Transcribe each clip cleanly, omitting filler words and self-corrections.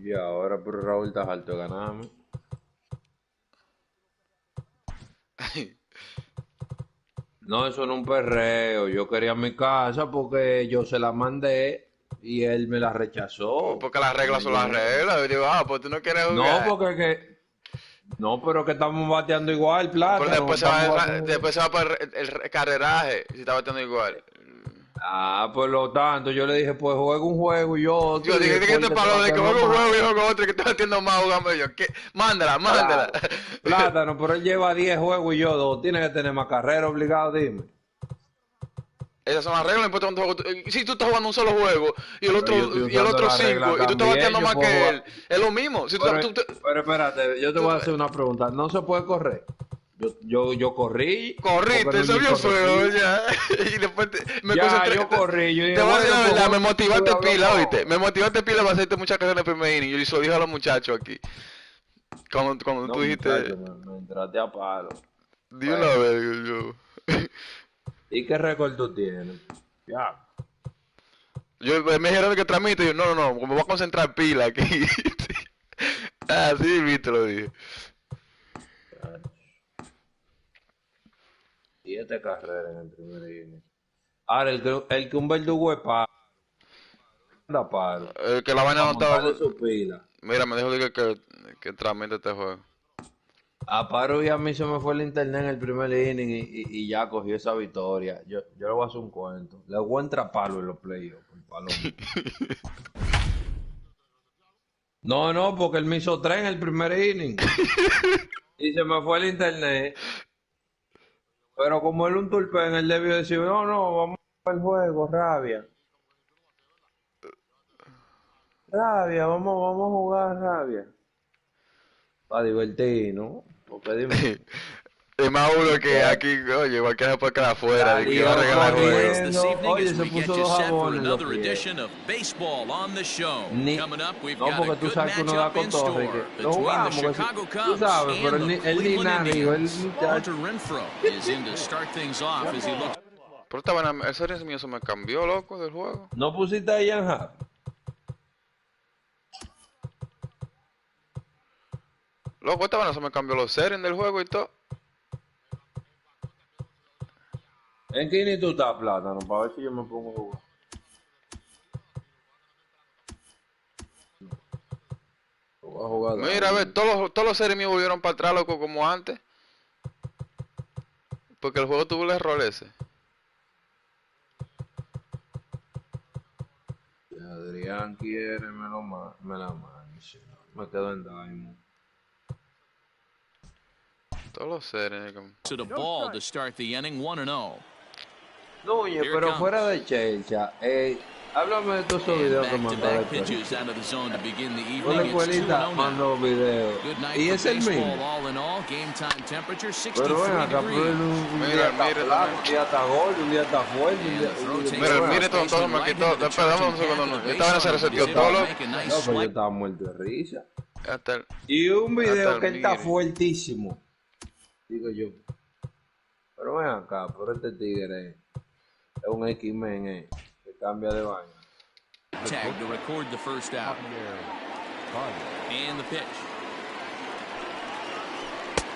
Y ahora, pero Raúl está alto de ganarme. No, eso no es un perreo. Yo quería mi casa porque yo se la mandé y él me la rechazó. Porque las Y reglas me son las llenó. reglas. Yo digo, pues tú no quieres No, jugar. porque no, pero que estamos bateando igual, Pero plátano. después se Estamos va, bateando igual. después se va por el carreraje, si está batiendo igual. Ah, por lo tanto, yo le dije, pues juega un juego y yo otro, Yo y dije, ¿qué después el te que te palo de que bateando juego un más. juego y yo con otro que está batiendo más jugando yo? ¿Qué? Mándala, mándala. Claro. Plátano, pero él lleva 10 juegos y yo 2. Tiene que tener más carrera obligado, dime. Esas son las reglas, no importa cuánto juego si tú estás jugando un solo juego y el Pero otro yo estoy y el usando otro la regla cinco y tú estás también. bateando Yo más puedo que jugar. él, es lo mismo. Si tú, Pero, pero espérate, yo te voy a hacer una pregunta. ¿No se puede correr? Yo corrí porque corriste, no se vio hizo feo repisa. ya. Y después me Ya, concentré. yo corrí. Yo Te dije, voy a decir bueno, la pues verdad, me juego tú y motivaste pila, ¿oíste? hablamos. Me motivaste pila para hacerte muchas carreras en el primer inning. Y se lo dije a los muchachos aquí. Cuando No, tú dijiste, muchacho, me entraste a palo. di una Bueno, vez, digo yo. ¿y qué récord tú tienes? Ya. Me dijeron que tramite, y yo, no, me voy a concentrar pila aquí. Ah, sí, viste, lo dije. 7 carreras en el primer inning. Ahora, el que un verdugo es palo, anda palo. Que la vaina Para no estaba. montarle su pila. Mira, me dijo que tramite este juego. A Paro y a mí se me fue el internet en el primer inning y ya cogió esa victoria. Yo le voy a hacer un cuento. Le voy a entrar palo en los playoffs, el palo mío. No, porque él me hizo 3 en el primer inning. Y se me fue el internet. Pero como él un turpén, él debió decir, no, vamos al juego, rabia. Rabia, vamos a jugar rabia. Para divertir, ¿no? Porque dime tú. Es más uno que Ya, aquí, oye, igual que se puede quedar afuera, de que iba a salió regalar el juego. corriendo. Oye, se puso 2 jabones en los pies. Ni, no, porque tú sabes que uno da cotorre y que lo jugamos, que tú sabes, pero él ni nada dijo, el muchacho. Pero esta vaina, el series mío se me cambió, loco, del juego. No pusiste a Ian Happ. Loco, esta vaina se me cambió los series del juego y todo. ¿En qué ni tú estás, Plátano? Para ver si yo me pongo a jugar. Voy a jugar Mira, a ver, Darwin. todos los series míos volvieron para atrás, loco, como antes. Porque el juego tuvo el error ese. Si Adrián quiere, me la mancha. Me quedo en Diamond. Todos los series. To the ball to start the inning, 1-0. No, oye, Here it pero comes. fuera de Chelcha, háblame de todos esos And videos que mandó de back-to-back pitches escuelita. out of the zone to begin the Con la evening. It's 2-0 escuelita now. mandó videos. Good night Y for es el baseball mismo. all in all. Game time temperature Pero ven 63 acá, pero él degrees. un Mira, día está mira flaco, también. un día está gordo, un día está fuerte, And the throw takes Mira, pero the ven mire, acá. first todo baseman me right quitó. into the Espera, dame un charging segundo. path of the Esta vaina se base runner, but reseteó he's able todo, to loco. make a nice No, pues yo swipe. estaba muerto de risa. Hasta el, Y un hasta video el que él está mire. fuertísimo. Digo yo. Pero ven acá, pero este tigre es un X-Men, que cambia de vaina. Tag to record the first out. And the pitch.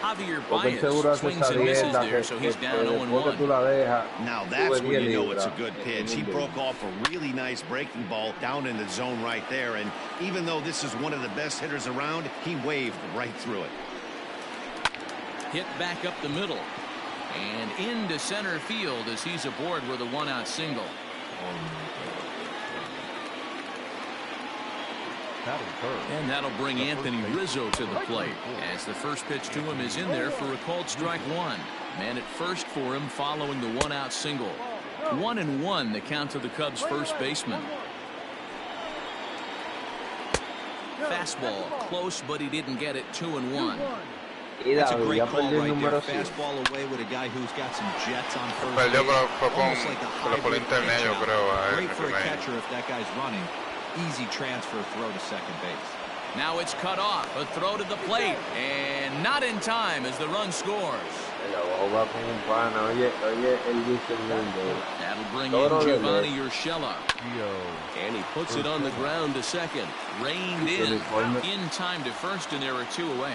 Javier Porque él seguro Baez hace swings esa and misses dieta there, so he's down después que 0-1. tú la dejas, Now sube that's 10 when you know it's a libras good pitch. He en un broke día. off a really nice breaking ball down in the zone right there. And even though this is one of the best hitters around, he waved right through it. Hit back up the middle. And into center field as he's aboard with a 1-out single. And that'll bring Anthony Rizzo to the plate, as the first pitch to him is in there for a called strike one. Man at first for him following the 1-out single. 1-1 the count to the Cubs first baseman. Fastball close, but he didn't get it. 2-1. Y That's a David, great ya call perdió el right there. número 100. Fastball away with a guy who's got some jets on first Perdió, base. pero fue Almost like a por hybrid internet, yo pitch creo, out. a él, Great for a internet. catcher if that guy's running. Easy transfer throw to second base. Now it's cut off. A throw to the plate. And not in time as the run scores. That'll bring in Giovanni Urshela. And he puts it on the ground to second. Reined in time to first, and there are 2 away.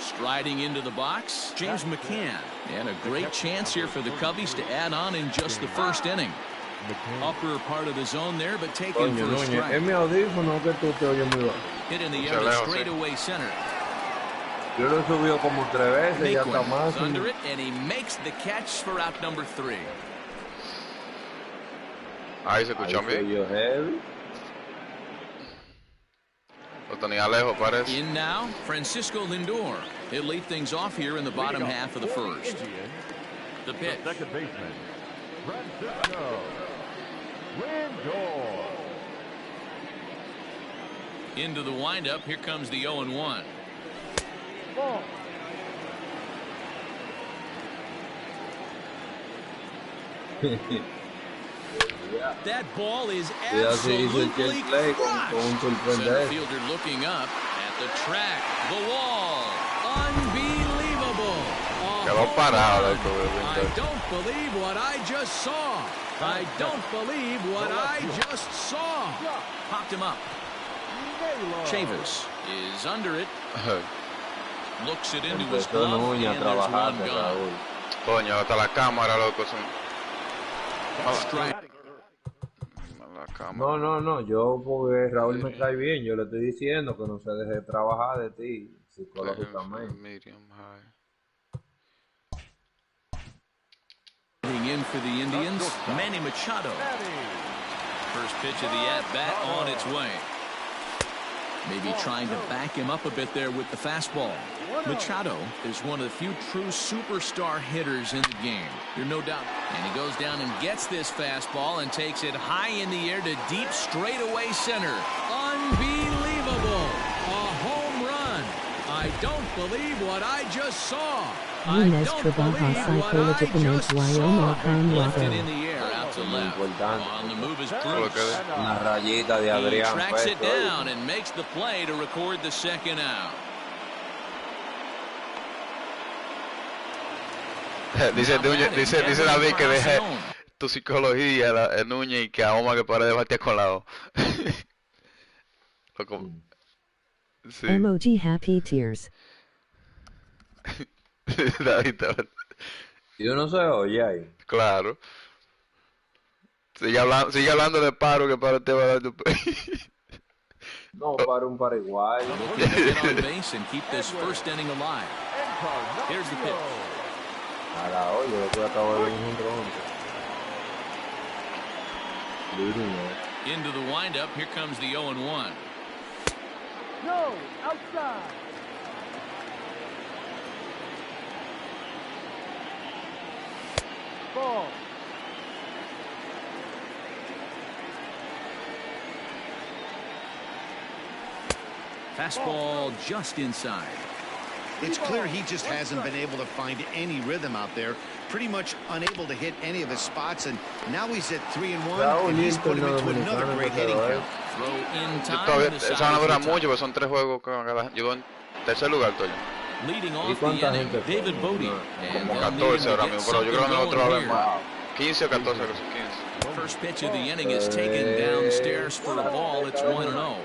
Striding into the box, James McCann. And a great chance here for the Cubbies to add on in just the first inning. Upper part of the zone there, but taken for a strike. Hit in the air to straightaway center. Yo lo subió como 3 veces, ya está más. Under it, and he makes the catch for out number 3. Ahí se escuchó bien. Lo tenía lejos, parece. In now, Francisco Lindor. He'll lead things off here in the bottom half of the first. The pitch. Second baseman, Francisco Lindor. Into the windup. Here comes the 0-1. Ball. That ball is absolutely crushed. Center fielder looking up at the track, the wall. Unbelievable. I don't believe what I just saw. I don't believe what I just saw. Popped him up. Chavis is under it. Looks it into his glove, and there's one gone. Coño, hasta la cámara, loco. Strike. No, yo porque Raúl me cae bien, yo le estoy diciendo que no se deje trabajar de ti psicológicamente. Medium high. In for the Indians, Manny Machado. First pitch of the at-bat on its way. Maybe trying to back him up a bit there with the fastball. Machado is one of the few true superstar hitters in the game. There's no doubt. And he goes down and gets this fastball and takes it high in the air to deep straightaway center. Unbelievable. A home run. I don't believe what I just saw. Lunes trabaja psicológicamente Lifted in the air out to left. On the move is Bruce. Una rayita de He Adrián tracks it Pesto. down and makes the play to record the second out. Dice David que deje tu psicología, Núñez, y que a Omar que pare de batear con la O. Sí. Emoji happy tears. David, Y uno se oye ahí. claro. Sigue hablando de Paro, que Paro te va a dar tu... No, para un paraguayo. Looking to get on base and keep this first inning alive. Here's the pitch. A la oye, lo que acabo de ver un ronco. Into the windup. Here comes the 0-1. No, outside. Ball. Fastball just inside. It's clear he just hasn't been able to find any rhythm out there. Pretty much unable to hit any of his spots, and now he's at 3-1, and he's put him into another great hitting count. Throw in time. Todavía, to the eso van a side durar of the mucho, porque son 3 juegos. Llegó en tercer lugar, Toño. Leading ¿Y off the cuánta inning, gente David fue? Bodie. And Como they'll need 14 him to ahora get mismo, pero yo creo que something nosotros va a going haber más. here. 15 o 14, creo que son 15. First pitch of the inning is taken downstairs for a ball. It's 1-0.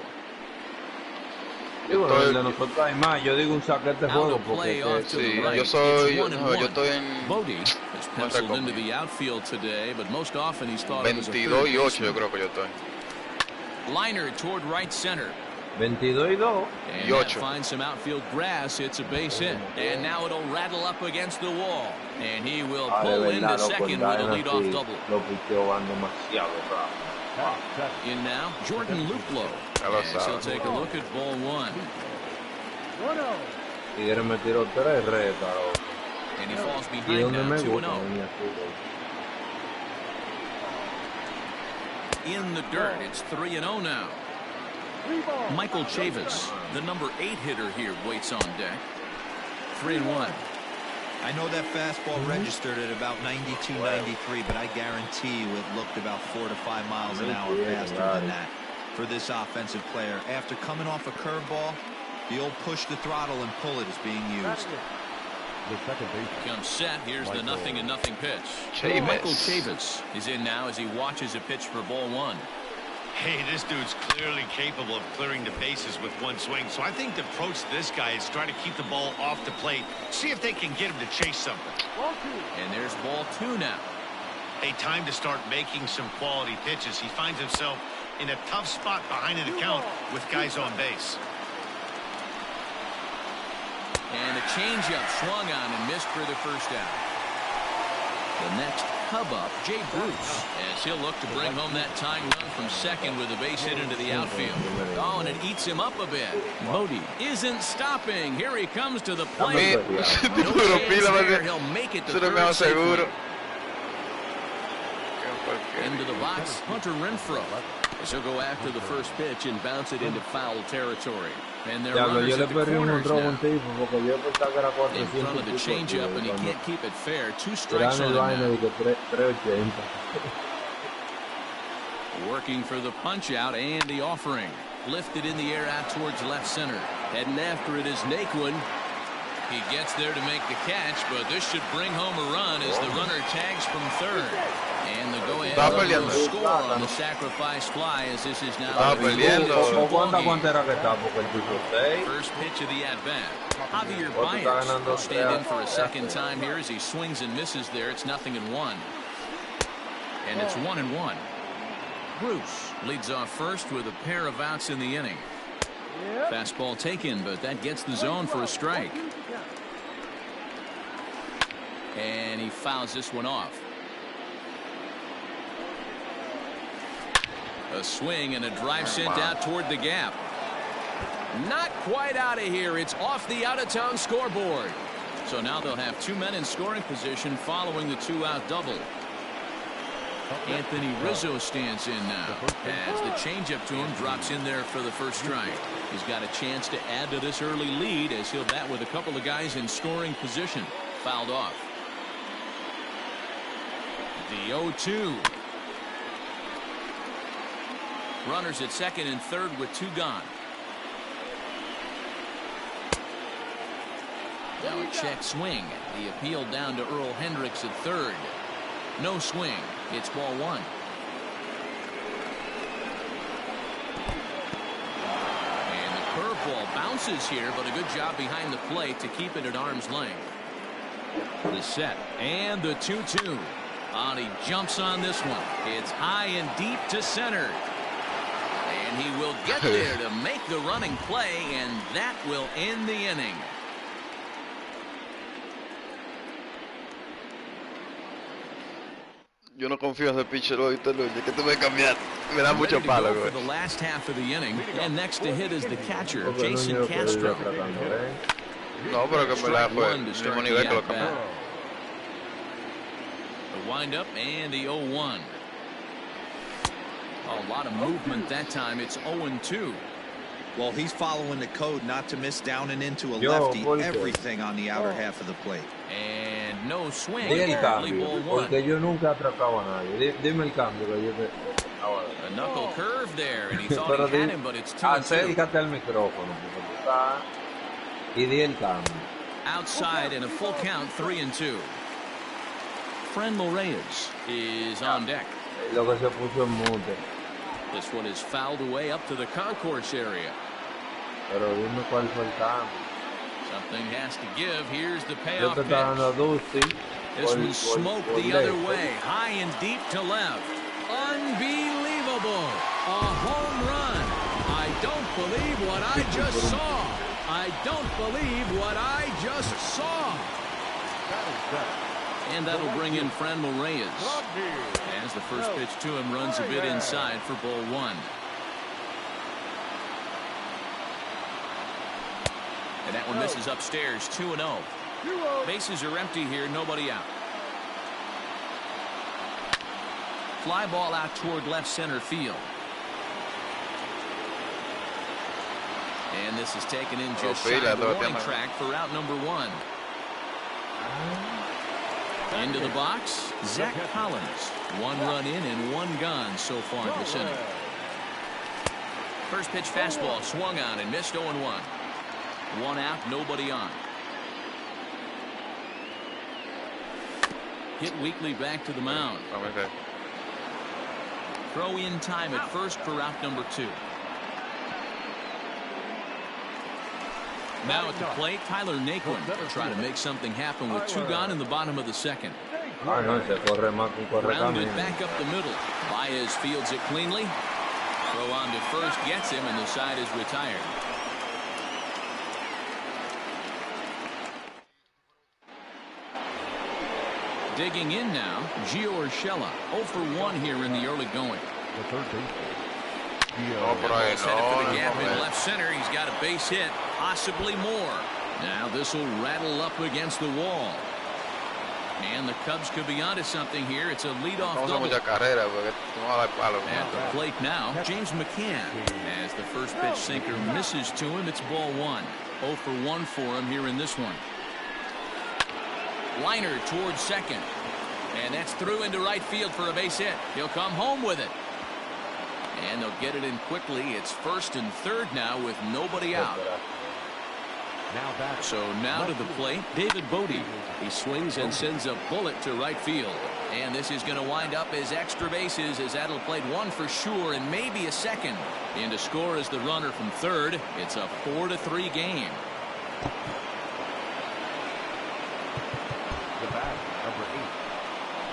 Digo, el de nosotros hay más. Yo digo un saquete Out juego of play porque off to Sí, the right. yo soy, It's 1-1. yo estoy en Bodie is penciled into the outfield today, but most often he's thought it was a 22 y 8, third yo creo que yo estoy. baseman. Liner toward right center. 22 y 2. And Y that 8. finds some outfield grass. It's a base hit. And now it'll rattle up against the wall. And he will De pull into verdad, loco, second el with a Dynasty, leadoff double. los picheos van demasiado rápido. In now, Jordan Luplow. Ya lo As he'll sabe. take a look at ball one. 1-0. Tigres me tiró 3 retas. Loco. And he falls Y behind donde now, me 2-0. gusta venir así, loco. In the dirt, it's 3-0 now. 3 ball. Michael Chavis, the number 8 hitter here, waits on deck. 3-1. I know that fastball registered at about 92, 93, but I guarantee you it looked about 4 to 5 miles an hour faster than that for this offensive player. After coming off a curveball, the old push the throttle and pull it is being used. The second base. Comes set. Here's the 0-0 pitch. Chavis. Michael Chavis is in now as he watches a pitch for ball one. Hey, this dude's clearly capable of clearing the bases with one swing. So I think the approach to this guy is try to keep the ball off the plate. See if they can get him to chase something. Ball two. And there's ball two now. Hey, time to start making some quality pitches. He finds himself in a tough spot behind an account with guys on base. And a changeup swung on and missed for the first out. The next Cub up, Jay Bruce, as he'll look to bring home that tying run from second with a base hit into the outfield. Oh, and it eats him up a bit. Modi isn't stopping. Here he comes to the plate. No chance there. He'll make it to third safely. Into the box, Hunter Renfroe. As he'll go after the first pitch and bounce it into foul territory. And they're runners at the corners now. In front of the changeup, and he can't keep it fair. 2 strikes on him now. Working for the punch out and the offering. Lifted in the air out towards left center. Heading after it is Naquin. He gets there to make the catch, but this should bring home a run as the runner tags from third. And the go-ahead score on the sacrifice fly as this is now first pitch of the at-bat. Javier Baez will stand in for a second time here as he swings and misses there. It's 0-1. And it's 1-1. Bruce leads off first with a pair of outs in the inning. Fastball taken, but that gets the zone for a strike. And he fouls this one off. A swing and a drive sent out toward the gap. Not quite out of here. It's off the out-of-town scoreboard. So now they'll have 2 men in scoring position following the 2-out double. Anthony Rizzo stands in now as the changeup to him drops in there for the first strike. He's got a chance to add to this early lead as he'll bat with a couple of guys in scoring position. Fouled off. The 0-2. Runners at second and third with 2 gone. Now a check swing. The appeal down to Earl Hendricks at third. No swing. It's ball one. And the curveball bounces here, but a good job behind the plate to keep it at arm's length. The set and the 2-2. And he jumps on this one. It's high and deep to center. And he will get there to make the running play, and that will end the inning. Yo no confío en ese pitcher hoy, que te voy a cambiar. Me da mucho palo, güey. For the last half of the inning, and next to hit is the catcher, Jason Castro. No, pero que me la fue. El mismo nivel que lo cambió. The windup and the 0-1. A lot of movement that time. It's 0-2. Well, he's following the code not to miss down and into a lefty. Everything on the outer half of the plate. And no swing. Di el Early cambio, ball one. porque yo nunca atrapaba a nadie. Dime el cambio que yo te... A knuckle curve there, and he thought he had him, but it's 2-2. Acércate al micrófono, porque tú estás... Y di el cambio. Outside and a full count, 3-2. Franmil Reyes is on deck. Lo que se puso en mute. This one is fouled away up to the concourse area. Pero dime cuál fue el cambio. Something has to give. Here's the Yo payoff te estaba dando pitch. Dusty. This one smoked the other way, high and deep to left. Unbelievable. A home run. I don't believe what I just saw. I don't believe what I just saw. And that'll bring in Franmil Reyes. As the first pitch to him runs a bit inside for ball one. And that one misses upstairs, 2-0. Bases are empty here, nobody out. Fly ball out toward left center field. And this is taken in just shy of the warning track for out number one. Into the box, Zach Collins. 1 run in and 1 gone so far this inning. First pitch fastball swung on and missed 0-1. 1 out, nobody on. Hit Weekly back to the mound. Throw in time at first for out number 2. Now at the plate, Tyler Naquin will try to make something happen with 2 gone in the bottom of the second. Grounded back up the middle. Baez fields it cleanly. Throw on to first gets him, and the side is retired. Digging in now, Gio Urshela. 0 for 1 here in the early going. The third baseman. Headed for the gap in left center. He's got a base hit, possibly more. Now this will rattle up against the wall. And the Cubs could be onto something here. It's a leadoff double. At the plate now, James McCann. As the first pitch sinker misses to him, it's ball 1. 0 for 1 for him here in this one. Liner towards second. And that's through into right field for a base hit. He'll come home with it. And they'll get it in quickly. It's first and third now with nobody out. So now to the plate, David Bodie. He swings and sends a bullet to right field. And this is going to wind up as extra bases, as that'll play 1 for sure and maybe a second. In to score is the runner from third. It's a 4-3 game. The bat, number 8.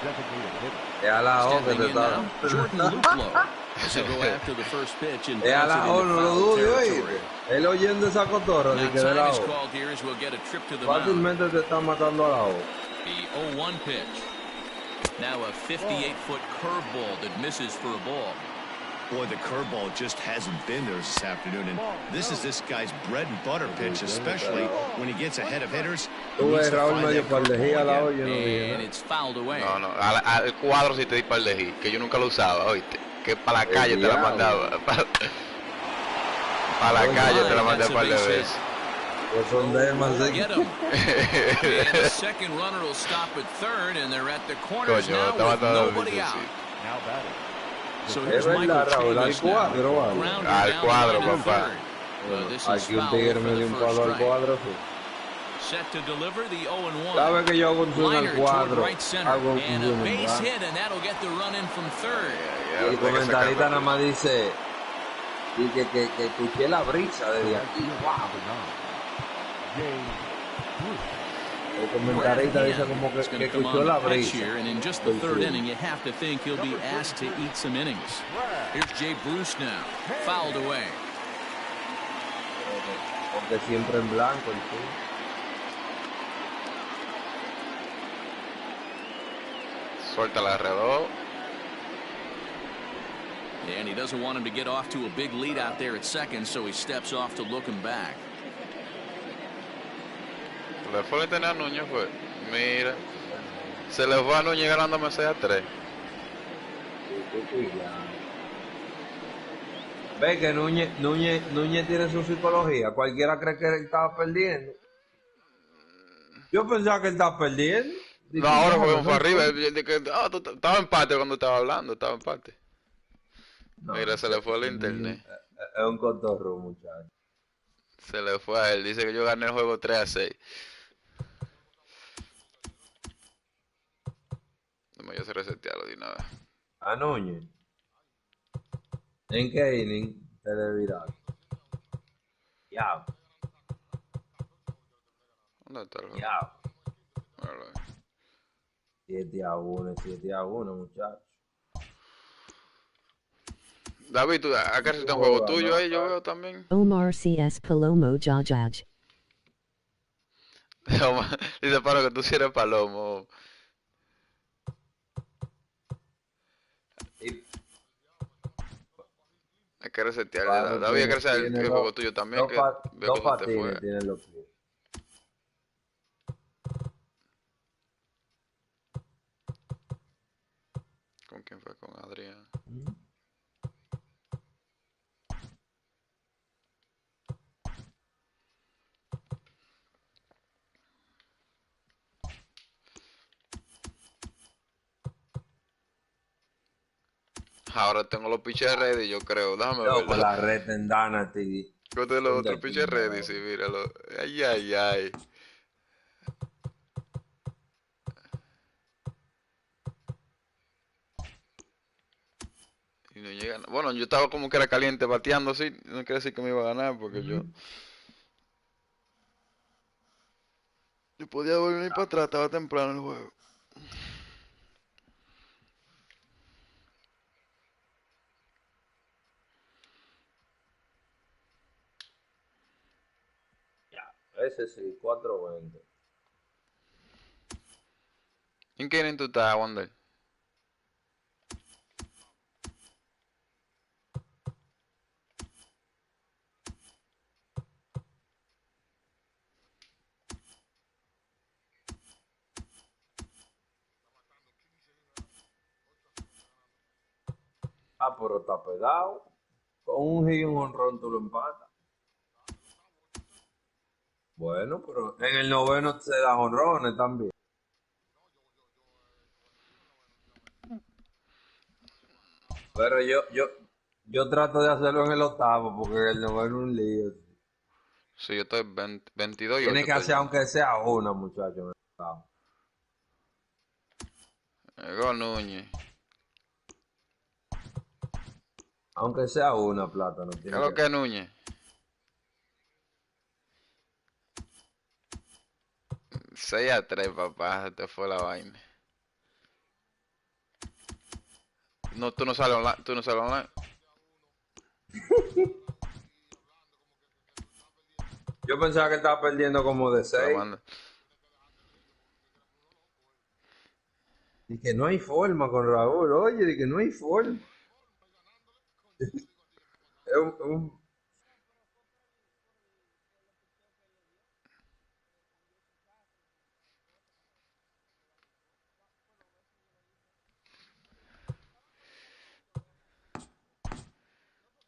Designated hitter. Stepping in now, Jordan Luplow. So go after the first pitch and bounce it into foul territory. Él oyendo esa cotorra de que de la O. Called here as we'll get a trip to the mound. Fácilmente te está matando a la O. The 0-1 pitch. Now a 58-foot curveball that misses for a ball. Boy, the curveball just hasn't been there this afternoon, and this is this guy's bread and butter pitch, especially when he gets ahead of hitters. Tú ves, Raúl medio pardejía a la O, yo no vi. And it's fouled away. No, al cuadro sí te di pardejí, que yo nunca lo usaba, oíste. Que para la calle te la mandaba. Para la calle te la mandé un par de veces. Pues son de más de... Get him. And the second runner will stop at third, and they're at the corners now with nobody out. Now batting. So here's Michael Chavis now. Al cuadro, papá. Aquí un tigre me dio un palo al cuadro. Set to deliver the 0-1. Sabe que yo hago un swing al cuadro. Hago un and a base hit, and that'll get the run in from third. El comentarista nada más dice que escuché la brisa desde aquí. Wow. El comentarista dice como que escuchó la brisa. And in just the third inning, you have to think he'll be asked to eat some innings. Here's Jay Bruce now, fouled away. Porque siempre en blanco el swing. Suelta la alrededor. And he doesn't want him to get off to a big lead out there at second, so he steps off to look him back. Le fue a tener a Núñez, fue. Mira. Se le fue a Núñez ganándome 6-3. Ve que Núñez tiene su psicología. Cualquiera cree que él estaba perdiendo. Yo pensaba que él estaba perdiendo. No, ahora fue arriba. Estaba empate cuando estaba hablando, estaba empate. No, mira, se le fue el internet. Es un cotorro, muchacho. Se le fue a él. Dice que yo gané el juego 3-6. No me voy a resetearlo de nada. A Núñez. ¿En qué inning te le viraron? Ya. ¿Dónde está el juego? Ya. 7-1, muchacho. David, ¿tú acá está un juego tuyo ahí? Yo veo también. Omar CS Palomo Jajaj. Dice Paro que tú sí eres Palomo. Hay que resetear. David, hay que resetear el juego tuyo también. Dos patines tienen los pies. ¿Con quién fue? Con Adrián. Ahora tengo los pitchers ready, yo creo. Déjame Loco, verlo. la red en Dynasty. Yo tengo los Un otros pitchers ready, destinado. sí, míralo. Ay, ay, ay. Y no llegan. Bueno, yo estaba como que era caliente bateando así. No quiere decir que me iba a ganar porque yo podía volver para atrás, estaba temprano el juego. Ese sí, 420. ¿En qué inning tú estás, Wander? Ah, pero está pegado. Con un hit y un honrón tú lo empatas. Bueno, pero en el noveno se da honrones también. Pero yo trato de hacerlo en el octavo porque en el noveno es un lío. Sí, yo estoy 22 y Tiene 8 que hacer perdiendo. aunque sea una, muchachos, en el octavo. Llegó Núñez. Aunque sea una, plátano, ¿Qué es tiene que lo que es hacer. Núñez? 6-3, papá, se te fue la vaina. No, tú no sales online, tú no sales online. Yo pensaba que estaba perdiendo como de Te lo 6. mando. Y que no hay forma con Raúl. Oye, de que no hay forma. Es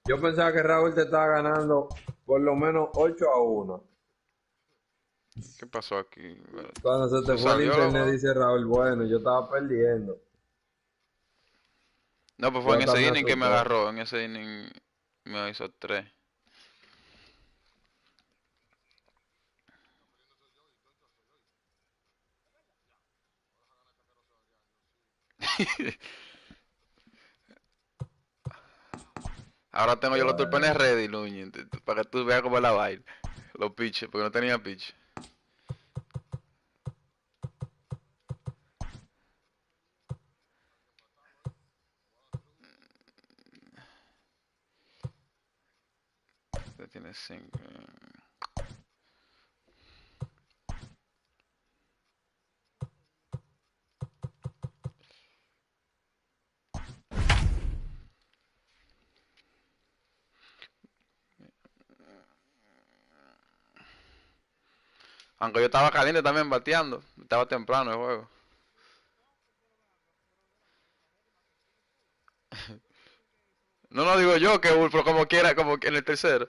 Yo pensaba que Raúl te estaba ganando por lo menos 8-1. ¿Qué pasó aquí? Cuando se te Se fue el salió, internet, loco. dice Raúl, bueno, yo estaba perdiendo. No, pues fue Yo en hasta ese me inning que me asusté. agarró. En ese inning me hizo 3. Ahora tengo yo los turpones Bueno, ready, Núñez, para que tú veas cómo es la vaina. Los pitches, porque no tenía pitch. Este tiene 5. Aunque yo estaba caliente también bateando. Estaba temprano el juego. No lo digo yo, que pero como quiera, como que en el tercero.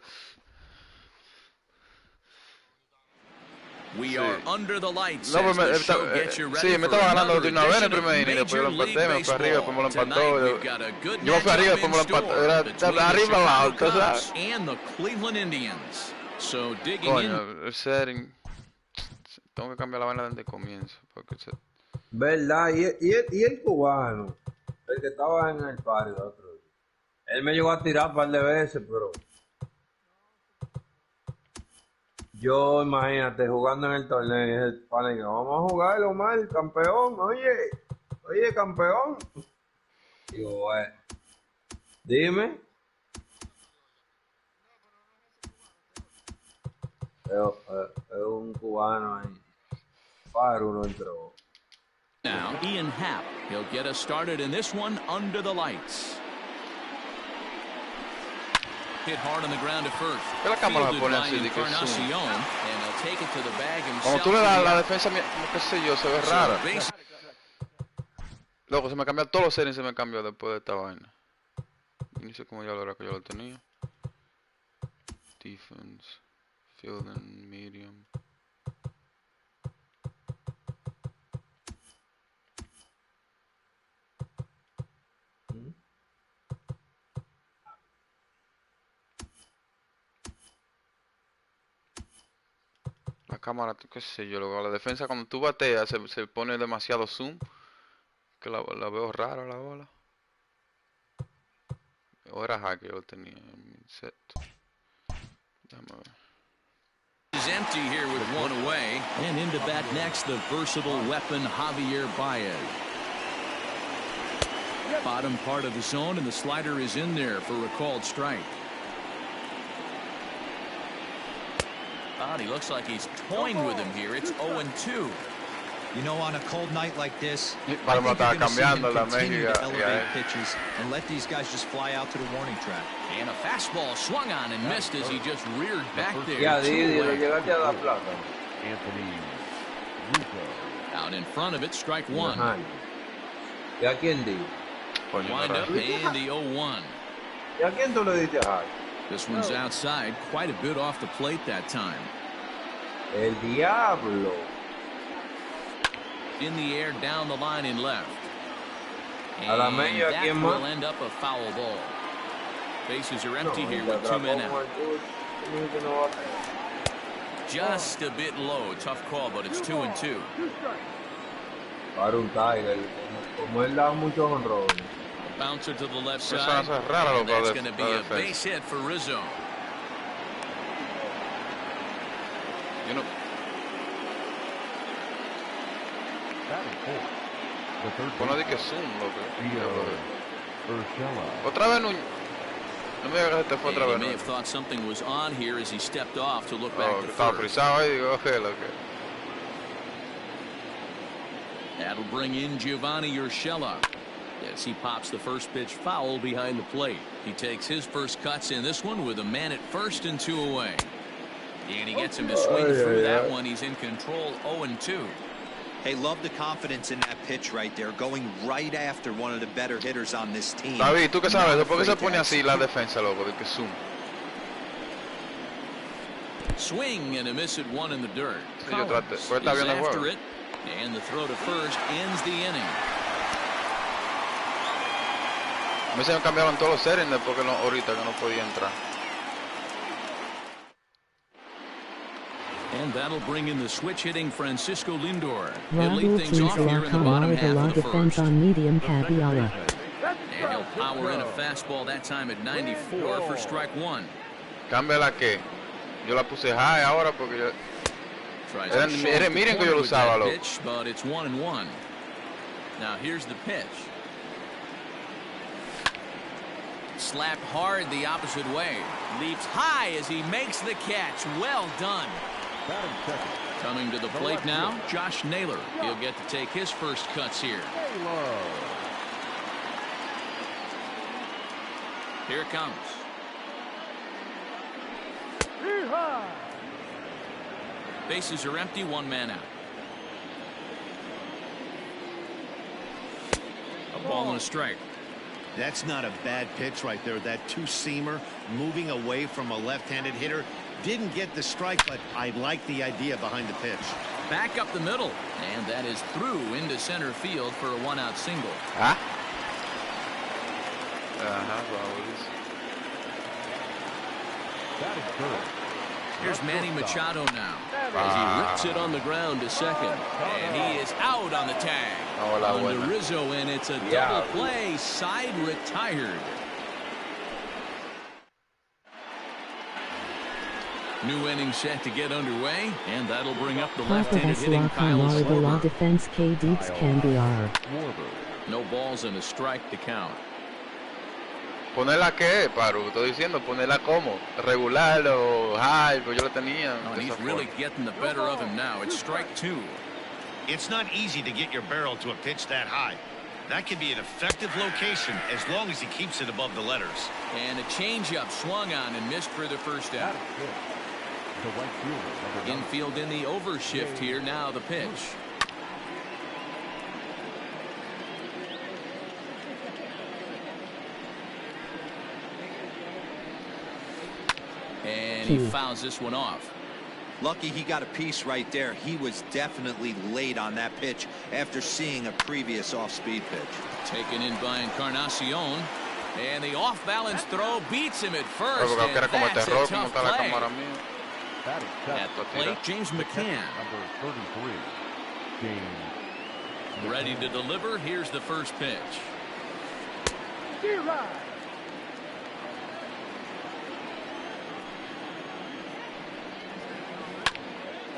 We are Sí. under the lights No, pues as the show gets you sí, ready me for estaba ganando another de una vez en el edition of primer inning, después yo Major lo League empaté, me fui arriba, después Baseball. me lo Tonight, empató. we've got a good Yo me fui arriba, matchup después in me lo empató. store between Era the arriba abajo, Chicago ¿tú sabes? Cubs and the Cleveland Indians. So digging in. Coño, el setting. Tengo que cambiar la vaina desde el comienzo. Porque ¿verdad? Y el cubano, el que estaba en el party el otro día. Él me llegó a tirar un par de veces, pero yo, imagínate, jugando en el torneo, y el pana que vamos a jugar, Omar, campeón, oye, campeón. Digo, bueno, dime. Es un cubano ahí. Para uno entró. Now, Ian Happ. He'll get us started in this one under the lights. Hit hard on the ground at first. ¿qué la cámara me Fielded pone by así de que zoom? Encarnacion, and he'll take it to the bag Cuando himself. tú le for das the la out. defensa, como qué sé yo, se ve So, rara. base Loco, se me cambió todos los settings, se me cambió después de esta vaina. Y no sé cómo ya lo era que yo lo tenía. Defense, fielding, medium. cámara, qué sé yo, luego la defensa cuando tú bateas se pone demasiado zoom, que la veo rara la bola. O era hack que yo tenía en mi set. Déjame ver. Is empty here with one away, and into bat next the versatile weapon Javier Baez. Bottom part of the zone, and the slider is in there for a called strike. He looks like he's toying with him here. It's 0-2. You know, on a cold night like this, Para I think estaba you're going to see him cambiando la continue México. to elevate pitches and let these guys just fly out to the warning track. And a fastball swung on and missed as he just reared back there. Ya, Two Didi, le away. llegaste a dar plata. Anthony Rizzo. Out in front of it, strike one. Ajá. ¿Y a quién di? Coño, Wind no up era. and the 0-1. ¿Y a quién tú le diste a Hart? This one's outside, quite a bit off the plate that time. El diablo. In the air, down the line in left. A la And media, that ¿quién will más? end up a foul ball. Bases are empty No, here el with de 2 atrás men como out. el tuyo, que no va a hacer. Just a bit low. Tough call, but it's 2-2. Para un Tiger, como él da muchos honrones. Bouncer to the left Eso side. hace raro And lo that's de going to be la a defensa. base hit for Rizzo. Yo no, Batting fourth. The third bueno, di baseman, que zoom, Gio loco. Urshela. Otra vez no me digas que este fue otra He vez. may No. have thought something was on here as he stepped off to look back Oh, to que estaba first. frisado ahí, digo, ok, lo que. That'll bring in Giovanni Urshela as he pops the first pitch foul behind the plate. He takes his first cuts in this one with a man at first and 2 away. And he gets him to swing through that one. He's in control, 0-2. Hey, love the confidence in that pitch right there, going right after one of the better hitters on this team. David, ¿tú qué sabes? Not ¿Por qué se afraid to pone así execute. la defensa, loco? De que zoom. Swing and a miss at one in the dirt. Sí, yo traté. Collins Pues está is bien el after juego. it, and the throw to first ends the inning. A mí se me cambiaron todos los settings después que no, ahorita que no podía entrar. And that'll bring in the switch-hitting Francisco Lindor. He'll lead Rahul things off here in the bottom half Kamara of the defense first. on medium Caviara. And he'll power in a fastball that time at 94 for strike one. Cámbiala que yo la puse high ahora porque yo. Tries Miren, to shoulder the miren que yo corner lo with that usaba, loco. pitch, but it's 1-1. Now here's the pitch. Slapped hard the opposite way. Leaps high as he makes the catch. Well done. Batting second. Coming to the plate now, Josh Naylor. He'll get to take his first cuts here. Taylor. Here it comes. Bases are empty, 1 man out. A ball and a strike. That's not a bad pitch right there. That two-seamer moving away from a left-handed hitter. Didn't get the strike, but I like the idea behind the pitch. Back up the middle, and that is through into center field for a 1-out single. ¿Ah? Ajá, vamos. Batting third. Here's Manny Machado now as he rips it on the ground to second, and he is out on the tag. Hola, On to buena. Rizzo, and it's a double play, side retired. New inning set to get underway, and that'll bring up the left-handed hitting Kyle Kamara Schwarber. defense K Deeks Cambiar. No balls and a strike to count. Ponerla que, Paru, estoy diciendo, ponerla como regular o high, pues yo la tenía. Oh, de he's esa really forma. getting the better of him now. It's strike 2. It's not easy to get your barrel to a pitch that high. That can be an effective location as long as he keeps it above the letters. And a changeup swung on and missed for the first out. The right fielder, number 9. Infield in the overshift here. Now the pitch. And he fouls this one off. Lucky he got a piece right there. He was definitely late on that pitch after seeing a previous off-speed pitch. Taken in by Encarnacion. And the off-balance throw beats him at first. Pero porque And era como that's terror, a como tough está la play. cámara mía. Batting At the plate, James McCann. number 33. James. Ready to deliver. Here's the first pitch.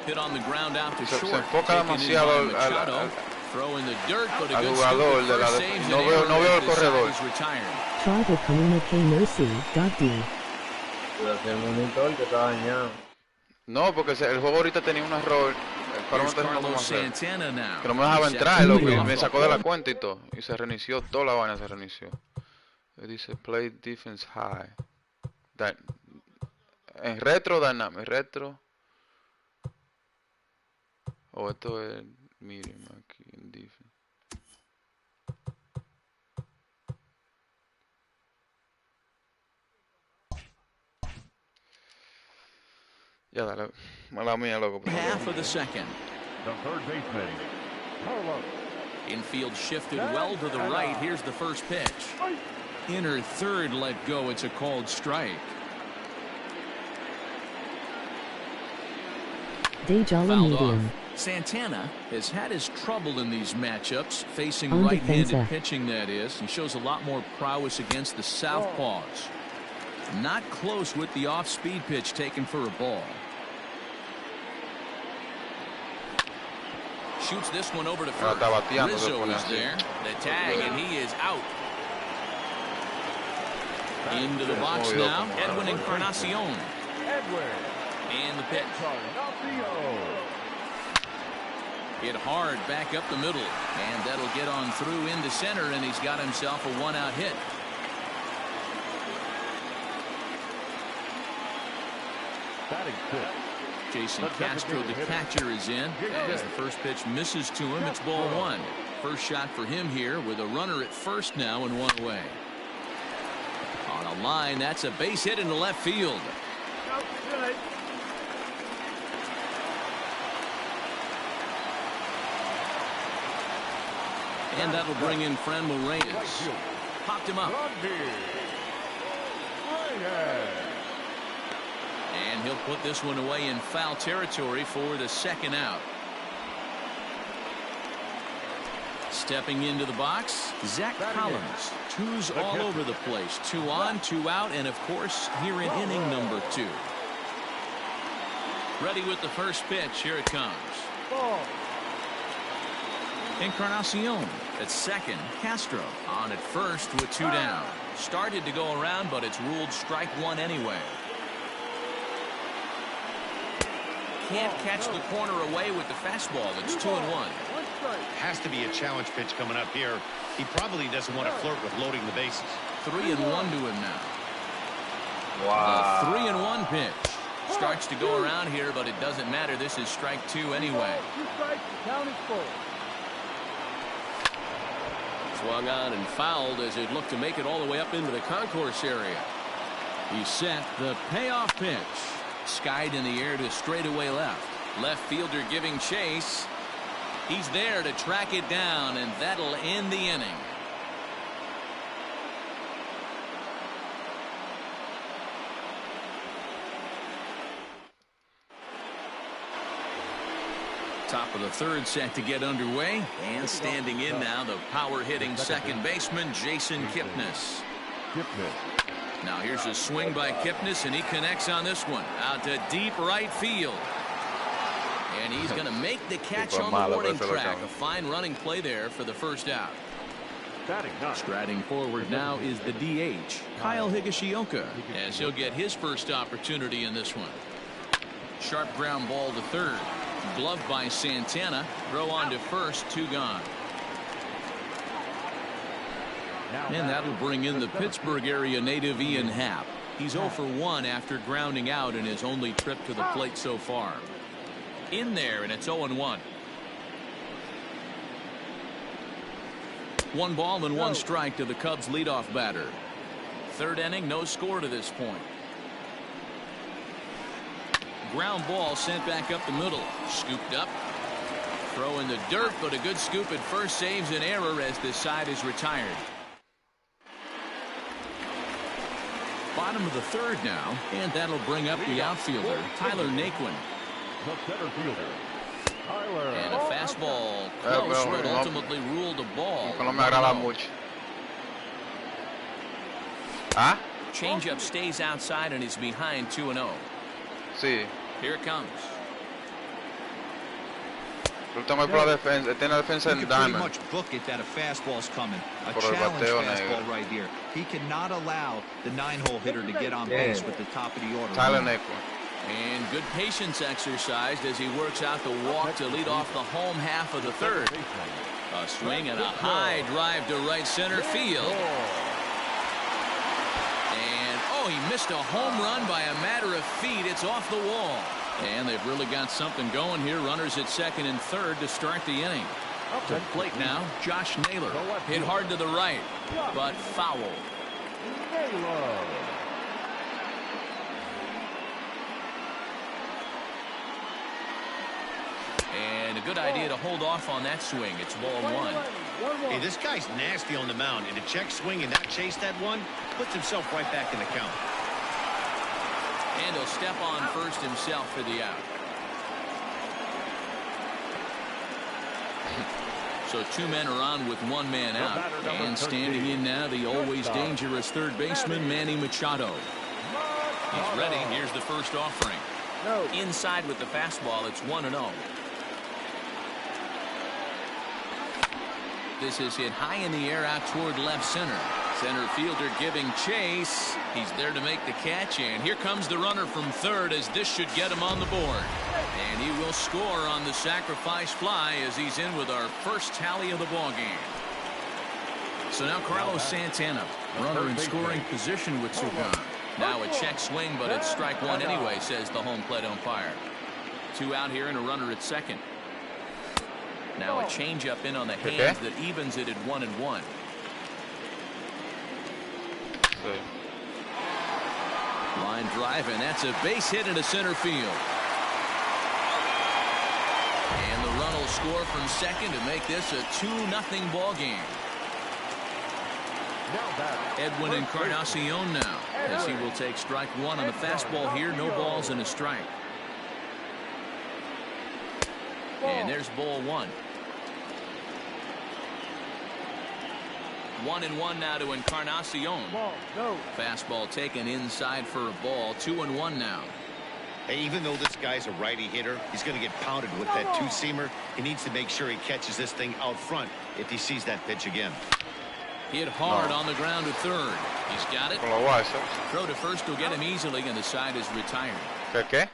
Hit on the ground out to Se short. enfoca demasiado Throw in the dirt, but a al good jugador scoop de at la first saves no an veo error el as the corredor. side is retired. Trave Kamina K Mercy, Dog D. El monitor que está dañado. No, porque el juego ahorita tenía un error. Para no Here's tener cómo Carlos hacer. Santana now. Que no me dejaba Set entrar, to loco, lead y off me the sacó de la plate. cuenta y todo. Y se reinició, toda la vaina se reinició. Dice play defense high. En retro, dynamic, retro. O esto es medium aquí en defense. Ya dale, mala mía, loco. Half of the second. The third baseman, Carlos. Infield shifted well to the right. Here's the first pitch. Inner third let go. It's a called strike. Dejala Fouled Medium. off. Santana has had his trouble in these matchups, facing On right-handed defensa. pitching, that is. He shows a lot more prowess against the southpaws. Not close with the off-speed pitch taken for a ball. Shoots this one over to first. Está bateando, se Rizzo pone is así. there. The tag, and he is out. Into the box now, Edwin Encarnacion. And the pitch. Hit hard back up the middle, and that'll get on through into center, and he's got himself a one-out hit. Batting fifth. Jason Castro, the catcher, is in. As the first pitch misses to him, it's ball one. First shot for him here with a runner at first now and one away. On a line, that's a base hit into left field. And that'll bring in Franmil Reyes. Popped him up. And he'll put this one away in foul territory for the second out. Stepping into the box, Zach Collins. Twos all over the place. 2 on, 2 out, and of course here in inning number 2. Ready with the first pitch. Here it comes. Encarnacion at second. Castro on at first with 2 down. Started to go around, but it's ruled strike one anyway. Can't catch the corner away with the fastball. It's 2-1. Has to be a challenge pitch coming up here. He probably doesn't want to flirt with loading the bases. 3-1 to him now. Wow. The 3-1 pitch. Starts to go around here, but it doesn't matter. This is strike 2 anyway. Swung on and fouled as it looked to make it all the way up into the concourse area. He's set. The payoff pitch. Skied in the air to straightaway left. Left fielder giving chase. He's there to track it down, and that'll end the inning. Top of the third set to get underway, and standing in now, the power-hitting second baseman, Jason Kipnis. Now here's a swing by Kipnis, and he connects on this one. Out to deep right field. And he's going to make the catch on the warning track. A fine running play there for the first out. Striding forward now is the DH, Kyle Higashioka, as he'll get his first opportunity in this one. Sharp ground ball to third. Gloved by Santana. Throw on to first. 2 gone. And that'll bring in the Pittsburgh area native Ian Happ. He's 0 for 1 after grounding out in his only trip to the plate so far. In there, and it's 0-1. 1 ball and 1 strike to the Cubs leadoff batter. Third inning, no score to this point. Ground ball sent back up the middle. Scooped up. Throw in the dirt, but a good scoop at first saves an error as this side is retired. Bottom of the third now, and that'll bring up the outfielder, Tyler Naquin. The center fielder, Tyler. And a fastball close, but ultimately ruled a ball. No me agrada mucho. ¿Ah? Changeup stays outside and is behind 2-0. Sí. Here it comes. Último por la defensa. Tiene la defensa en You can pretty diamond. much book it that a fastball's coming. A Por el challenge bateo fastball negro. right here. He cannot allow the 9-hole hitter to get on base with the top of the order. Tyler Naquin. And good patience exercised as he works out the walk to lead off the home half of the third. A swing and a high drive to right center field. And, oh, he missed a home run by a matter of feet. It's off the wall. And they've really got something going here. Runners at second and third to start the inning. To the plate now, Josh Naylor. Hit hard to the right, but foul. And a good idea to hold off on that swing. It's ball one. Hey, this guy's nasty on the mound, and to check swing and not chase that one puts himself right back in the count. And he'll step on first himself for the out. So two men are on with one man out. And standing in now, the always dangerous third baseman, Manny Machado. He's ready. Here's the first offering. Inside with the fastball, it's 1-0. This is hit high in the air out toward left center. Center fielder giving chase. He's there to make the catch, and here comes the runner from third as this should get him on the board. And he will score on the sacrifice fly as he's in with our first tally of the ball game. So now Carlos Santana, runner in scoring position with two gone. Now a check swing, but it's strike one anyway, says the home plate umpire. Two out here and a runner at second. Now a changeup in on the hands that evens it at 1-1. Line drive, and that's a base hit into center field. And the run will score from second to make this a 2-0 ball game. Edwin Encarnacion now, as he will take strike one on the fastball here. No balls and a strike. And there's ball one. 1-1 now to Encarnacion. Fastball taken inside for a ball. 2-1 now. Hey, even though this guy's a righty hitter, he's going to get pounded with that two-seamer. He needs to make sure he catches this thing out front if he sees that pitch again. Hit hard on the ground to third. He's got it. Throw to first will get him easily, and the side is retired. ¿Qué?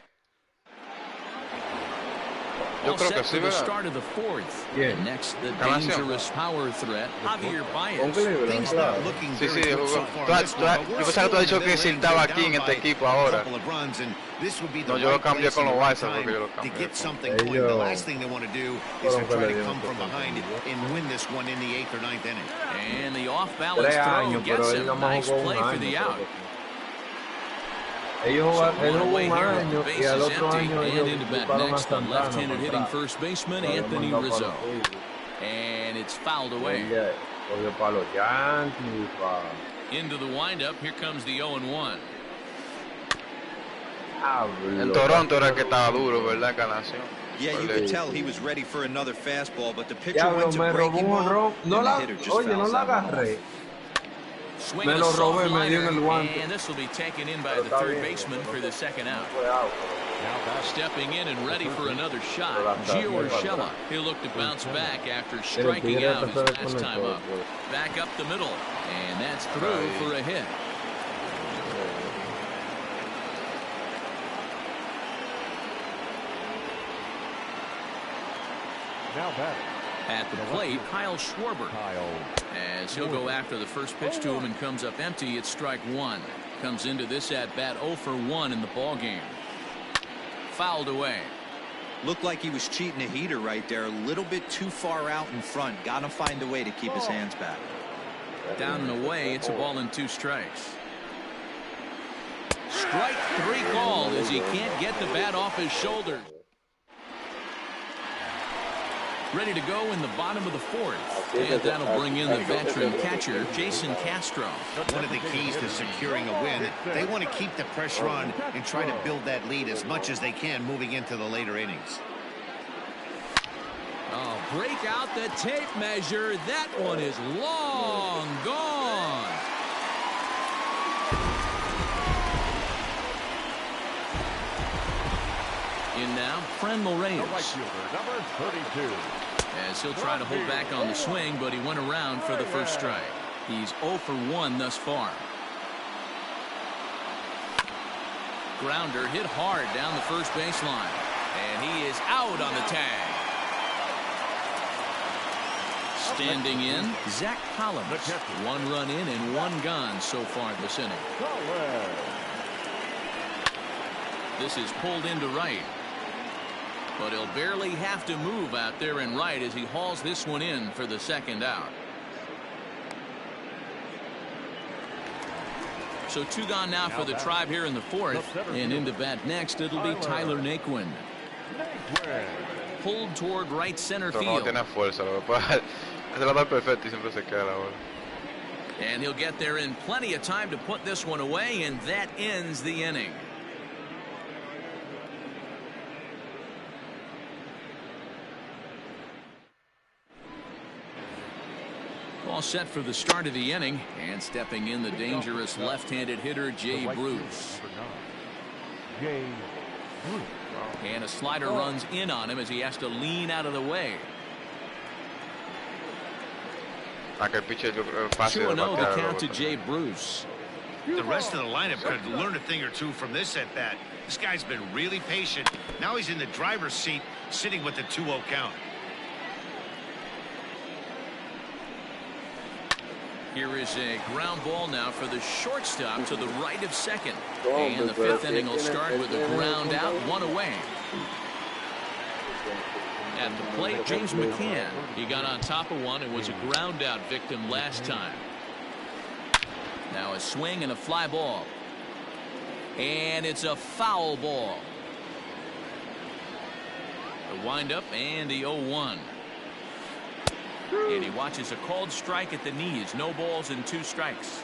Yo creo que sí, the ¿verdad? start of the fourth. Yeah. Next, the Encarnacion. dangerous power threat, Javier Baez. Things not looking Sí, very sí, good so far in this one, but yo we're pensaba que tú has dicho que si still él estaba down aquí en este by equipo a ahora. couple of runs, and this would be the No, yo lo right cambié place con and los the right Weiser, porque yo lo time to cambié. get something going. The last thing they want to do is to try to come from behind and win this one in the 8th or 9th inning. And the off-balance throw gets him. Nice play for the out. Ellos So él one jugó away un here, año the y base al is otro empty, año and ellos into bat buscaron a next, the Santana left-handed para hitting atrás. first baseman Lo habían Anthony mandado para Rizzo. los Phillies. And it's fouled away. Cogió para los Yankees, para... Into the windup, here comes the 0-1. En Toronto era que estaba duro, ¿verdad, Encarnación? Yeah, you could tell he was ready for another fastball, but the pitcher Diablo, went to me break robó him un honrón. off, No and the la, hitter just oye, no fouls la that one agarré. off. Swing Me and a lo soft robé, me dio en liner, el guante. and this will be taken in by Pero the está third bien, baseman no for the second out. fue out. Stepping in and ready for another shot, Pero Gio está Urshela. bien. He'll look to bounce back after El striking Tigre out his se last time desconectó, up. pues. Back up the middle, and that's through for a hit. Now batting. At the plate, Kyle Schwarber. Kyle. As he'll go after the first pitch to him and comes up empty, it's strike one. Comes into this at bat 0 for 1 in the ball game. Fouled away. Looked like he was cheating a heater right there. A little bit too far out in front. Got to find a way to keep his hands back. Down and away, it's a ball and 2 strikes. Strike 3 called as he can't get the bat off his shoulders. Ready to go in the bottom of the 4th. And that'll bring in the veteran catcher, Jason Castro. One of the keys to securing a win, they want to keep the pressure on and try to build that lead as much as they can moving into the later innings. Oh, break out the tape measure. That one is long gone. In now, Frenmel Reyes. Right fielder, number 32. As he'll try to hold back on the swing, but he went around for the first strike. He's 0 for 1 thus far. Grounder hit hard down the first baseline. And he is out on the tag. Standing in, Zach Collins. 1 run in and 1 gone so far this inning. This is pulled into right. But he'll barely have to move out there in right as he hauls this one in for the second out. So 2 gone now for the Tribe here in the 4th. And into bat next, it'll be Tyler Naquin. Pulled toward right center field. And he'll get there in plenty of time to put this one away, and that ends the inning. All set for the start of the inning, and stepping in the dangerous left-handed hitter Jay Bruce. And a slider runs in on him as he has to lean out of the way. 2-0 the count to Jay Bruce. The rest of the lineup could learn a thing or two from this at bat. This guy's been really patient. Now he's in the driver's seat, sitting with the 2-0 count. Here is a ground ball now for the shortstop to the right of second. And the 5th inning will start with a ground out, 1 away. At the plate, James McCann. He got on top of one and was a ground out victim last time. Now a swing and a fly ball. And it's a foul ball. The windup and the 0-1. And he watches a called strike at the knees. No balls and 2 strikes.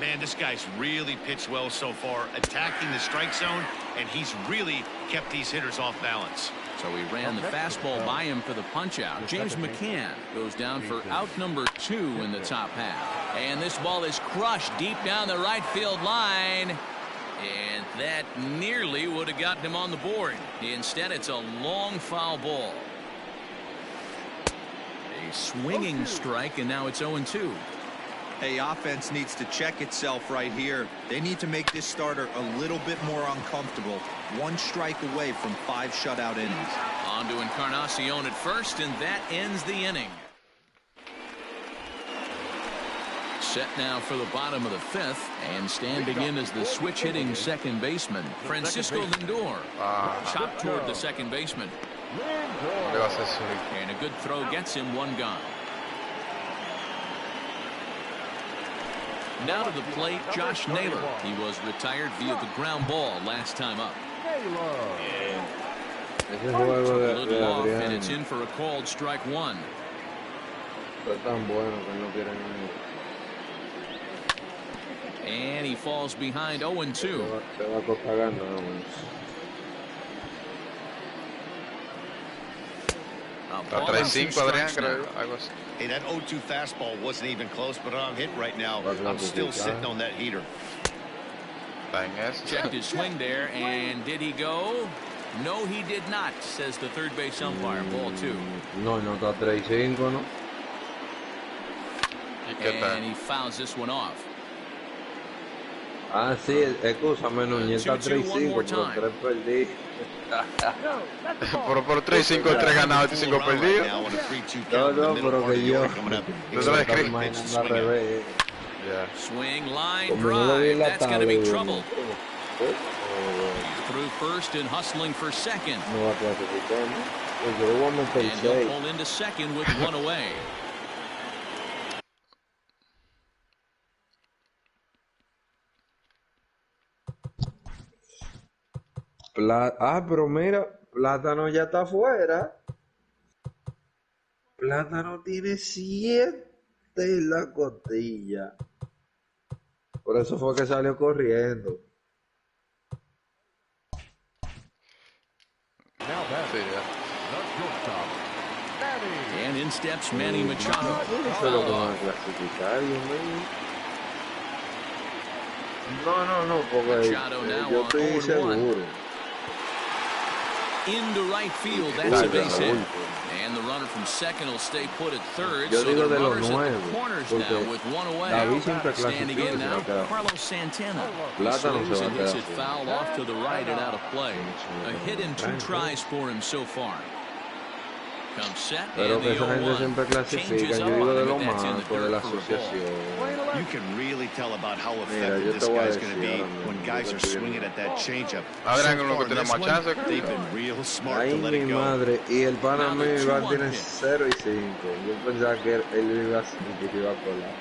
Man, this guy's really pitched well so far, attacking the strike zone, and he's really kept these hitters off balance. So he ran the fastball by him for the punch out. James McCann goes down for out number 2 in the top half. And this ball is crushed deep down the right field line. And that nearly would have gotten him on the board. Instead, it's a long foul ball. A swinging strike, and now it's 0-2. Hey, offense needs to check itself right here. They need to make this starter a little bit more uncomfortable. 1 strike away from 5 shutout innings. On to Encarnacion at first, and that ends the inning. Set now for the bottom of the 5th, and standing in as the switch-hitting second baseman, Francisco Lindor. Chopped toward the second baseman. And a good throw gets him 1 gone. Now to the plate, Josh Naylor. He was retired via the ground ball last time up. A little off, and it's in for a called strike 1. And he falls behind 0-2. Hey, that 0-2 fastball wasn't even close, but I'm hit right now. I'm still sitting on that heater. Checked his swing there, and did he go? No, he did not, says the third base umpire. Ball 2. No está 3-5, ¿no? And he fouls this one off. Ah, sí, escúchame, Núñez está 3-5, por 3 perdí. por 3-5, 3 ganados y 5 perdidos. No, pero que yo. No se lo escribo. Al revés. Swing, line, drive. That's going to be trouble. Through first and hustling for second. No va a clasificar, ¿no? Yo voy a meter And he'll pull into second with 1 away. Pero mira, Plátano ya está afuera. Plátano tiene 7 en la costilla. Por eso fue que salió corriendo. Now back. Sí, ya. The shortstop, Manny. And in steps Manny Machado. Eso es lo que van a clasificar, Dios mío. No, porque Machado now yo on estoy 0-1. seguro. Into right field, that's a base hit. And the runner from second will stay put at third. Yo So digo the de los runners at the nuevos, corners porque now with one away. David siempre Standing clasifica in y se va now, a quedar. Carlos Santana. He Plátano swings se va a and hits quedar it fuera. foul off to the right and out of play. A hit in 2 tries for him so far. Comes set Pero and que the esa gente 0-1. siempre clasifica. Changes Yo up digo on de him, los but that's in the mancos, de la dirt for a ball. asociación. You can really tell about how Mira, effective yo this te voy a guy's going to decir be ahora mismo, when yo guys te are estoy swinging viendo. at that changeup. Adrián, So uno far que tiene this más one, chance. they've been real smart Ay, to let mi it go. madre. Y el pana Now the mío Iván 2-1 tiene pitch. 0 y 5. Yo pensaba que él iba a que se iba a colar.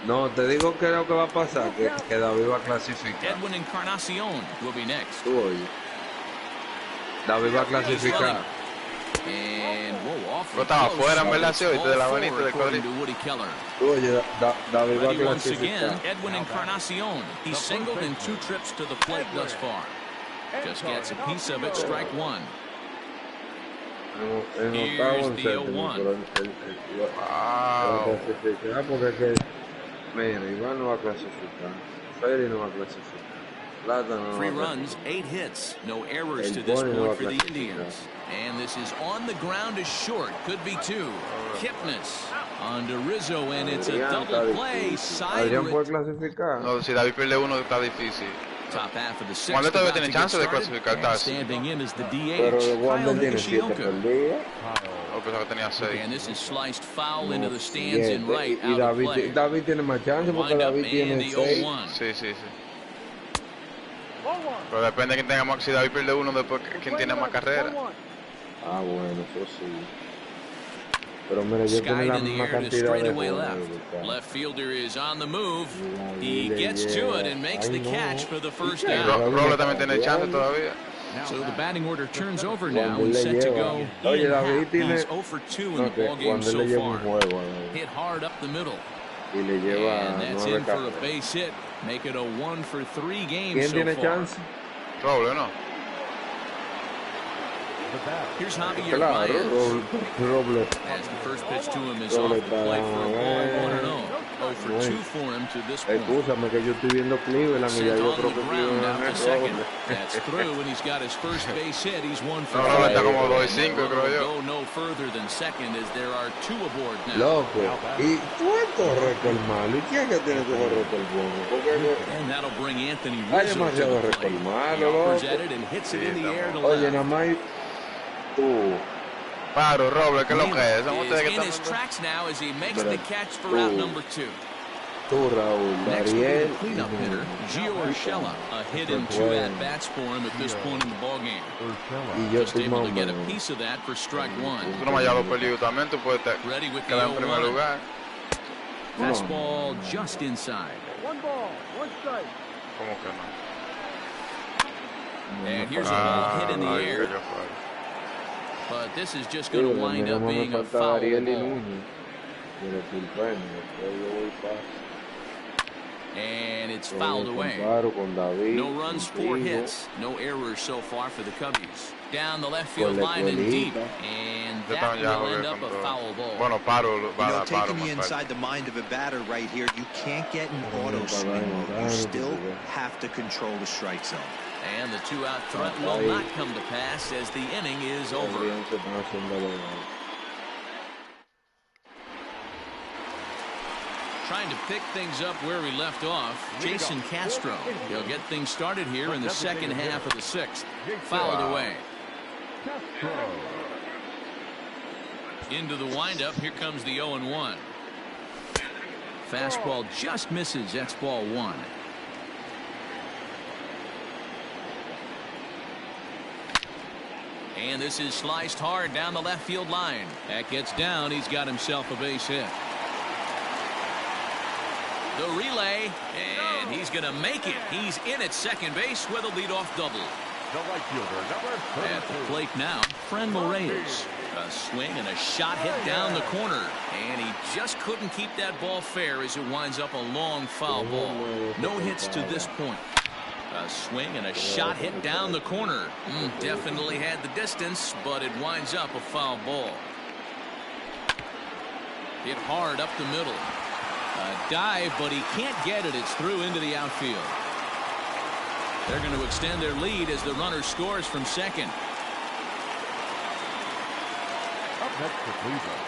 No, te digo que lo que va a pasar, que David va a clasificar. Edwin Encarnacion will be next. Tú oye. David va a clasificar. And whoa, off Pero estaba afuera, en verdad, sí, ahorita de la manita del according cuadrito. to Woody Keller. Tú oye, David va a Ready once again, clasificar. Edwin Encarnacion. He's singled in 2 trips to the plate thus far. Just gets a piece of it, strike 1. En Here's octavo, en the séptimo, 0-1. pero va a Wow. clasificar porque es que, mira, Iván no va a clasificar, Freddy no va a clasificar, Plátano no 3 va a runs, clasificar. 8 hits, no errors El to this Bonnie no va point a for the clasificar. Indians. And this is on the ground is short, could be 2. Kipnis on to Rizzo, and it's a Adrián double está play. difícil. Side Adrián puede rit- clasificar. No, si David pierde uno está difícil. Top half of the 6th. Wander todavía about tiene to get chance de started, clasificar, and Tassi. standing in is the Pero DH, Wander Kyle tiene 7 Higashioka. perdidas. Yo pensaba que tenía 6. And this is sliced foul into No, the stands in 7. right, Y out of David, play. David tiene más chance porque Wind up David and tiene the 6. 0-1. Sí, sí, sí. Pero depende de quién tenga más. Si David pierde uno, después quién tiene más carrera. Ah, bueno, eso sí. Pero mira, yo tengo Skied la in the misma air to cantidad de straightaway juegos. left. Left fielder is on the move. Y He le gets to it llega. and makes Ay, the no. catch for the first Y down. Roble también tiene chance todavía. So the batting order turns over now Cuando and le set to go. lleva. Oye, Ian David Happ, tiene. he's 0 for 2 in No, the que ball game cuando so le lleva un far. juego a David. Hit hard up the middle. Y le lleva And that's 9 in for a carreras. base hit. Make it a 1 for 3 game ¿Quién so tiene far. chance? Roble, ¿no? Here's Javier Claro, Baez. Roble. As the first pitch to him is Roble off the plate for a ball, está- 1-0. 0 for 2 for him to this point. Excúsame que yo estoy viendo Cleveland y ya Sent yo on creo the que ground Cleveland out to es second. Roble. That's through, and he's got his first base hit. He's 1 for No, 3. Roble está como 2 y 5, Runner creo will yo. go no further than second as there are 2 aboard now. Loco. ¿Y cuánto récord malo? ¿Y quién es que tiene que jugar récord bueno? Porque And that'll bring Anthony hay Rizzo to demasiado the récord plate. He malo, offers loco. at it and hits it in the air to Oye, left. nada más tú. Paro, Roble, ¿qué es lo que es? Son Is ustedes que in están his viendo. tracks now as he makes Pero the catch for out tú- number 2. Tú, Raúl, Next will be Ariel. the cleanup hitter, Gio Urshela. A hit in 2 at-bats for him at this point in the ballgame. Y yo Just estoy able to get a mamando. piece of that for strike 1. Tú nomás ya lo perdido también, tú puedes Ready with the quedar en primer 0-1. lugar. Fastball just inside. ¿Cómo que no? And here's a ball hit in the ay, air. que yo fallo. But this is just Sí, going to porque wind nada up más me being a falta foul Ariel y ball. Núñez. De los Pilpenes, después yo voy para. And it's Yo fouled me away. comparo con David. No runs, 4 contigo. hits. No errors so far for the Cubbies. Down the left Con field la line and deep. escuelita. And Yo that también ya will jugué end up con a todo. foul ball. Bueno, Paro You va a know, dar Paro taking más me falta. inside the mind of a batter right here, you can't get in auto para swing mode. You adelante, still porque- have to control the strike zone. And the 2-out threat will not come to pass as the inning is over. Adrián se está haciendo legal. Trying to pick things up where we left off, Jason Castro. He'll get things started here in the second half of the 6th. Fouled away. Into the windup. Here comes the 0-1. Fastball just misses. That's ball 1. And this is sliced hard down the left field line. That gets down. He's got himself a base hit. The relay, and he's going to make it. He's in at second base with a leadoff double. The right fielder, number 32. At the plate now, Franmil Reyes. A swing and a shot hit down the corner. And he just couldn't keep that ball fair as it winds up a long foul ball. No hits to this point. A swing and a shot hit down the corner. Definitely had the distance, but it winds up a foul ball. Hit hard up the middle. A dive, but he can't get it. It's through into the outfield. They're going to extend their lead as the runner scores from second. Up next for Cleveland.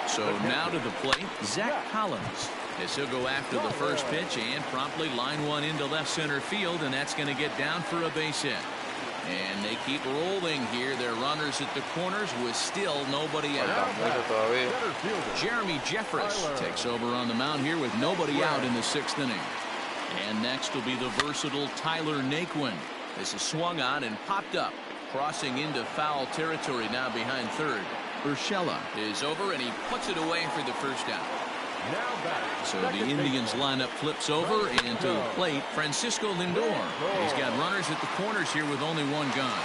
So now to the plate, Zach Collins. As he'll go after the first pitch and promptly line one into left center field, and that's going to get down for a base hit. And they keep rolling here. Their runners at the corners with still nobody out. Jeremy Jeffress takes over on the mound here with nobody out in the 6th inning. And next will be the versatile Tyler Naquin. This is swung on and popped up, crossing into foul territory now behind third. Urshela is over, and he puts it away for the first out. So the Indians lineup flips over, and to the plate, Francisco Lindor. He's got runners at the corners here with only one gun.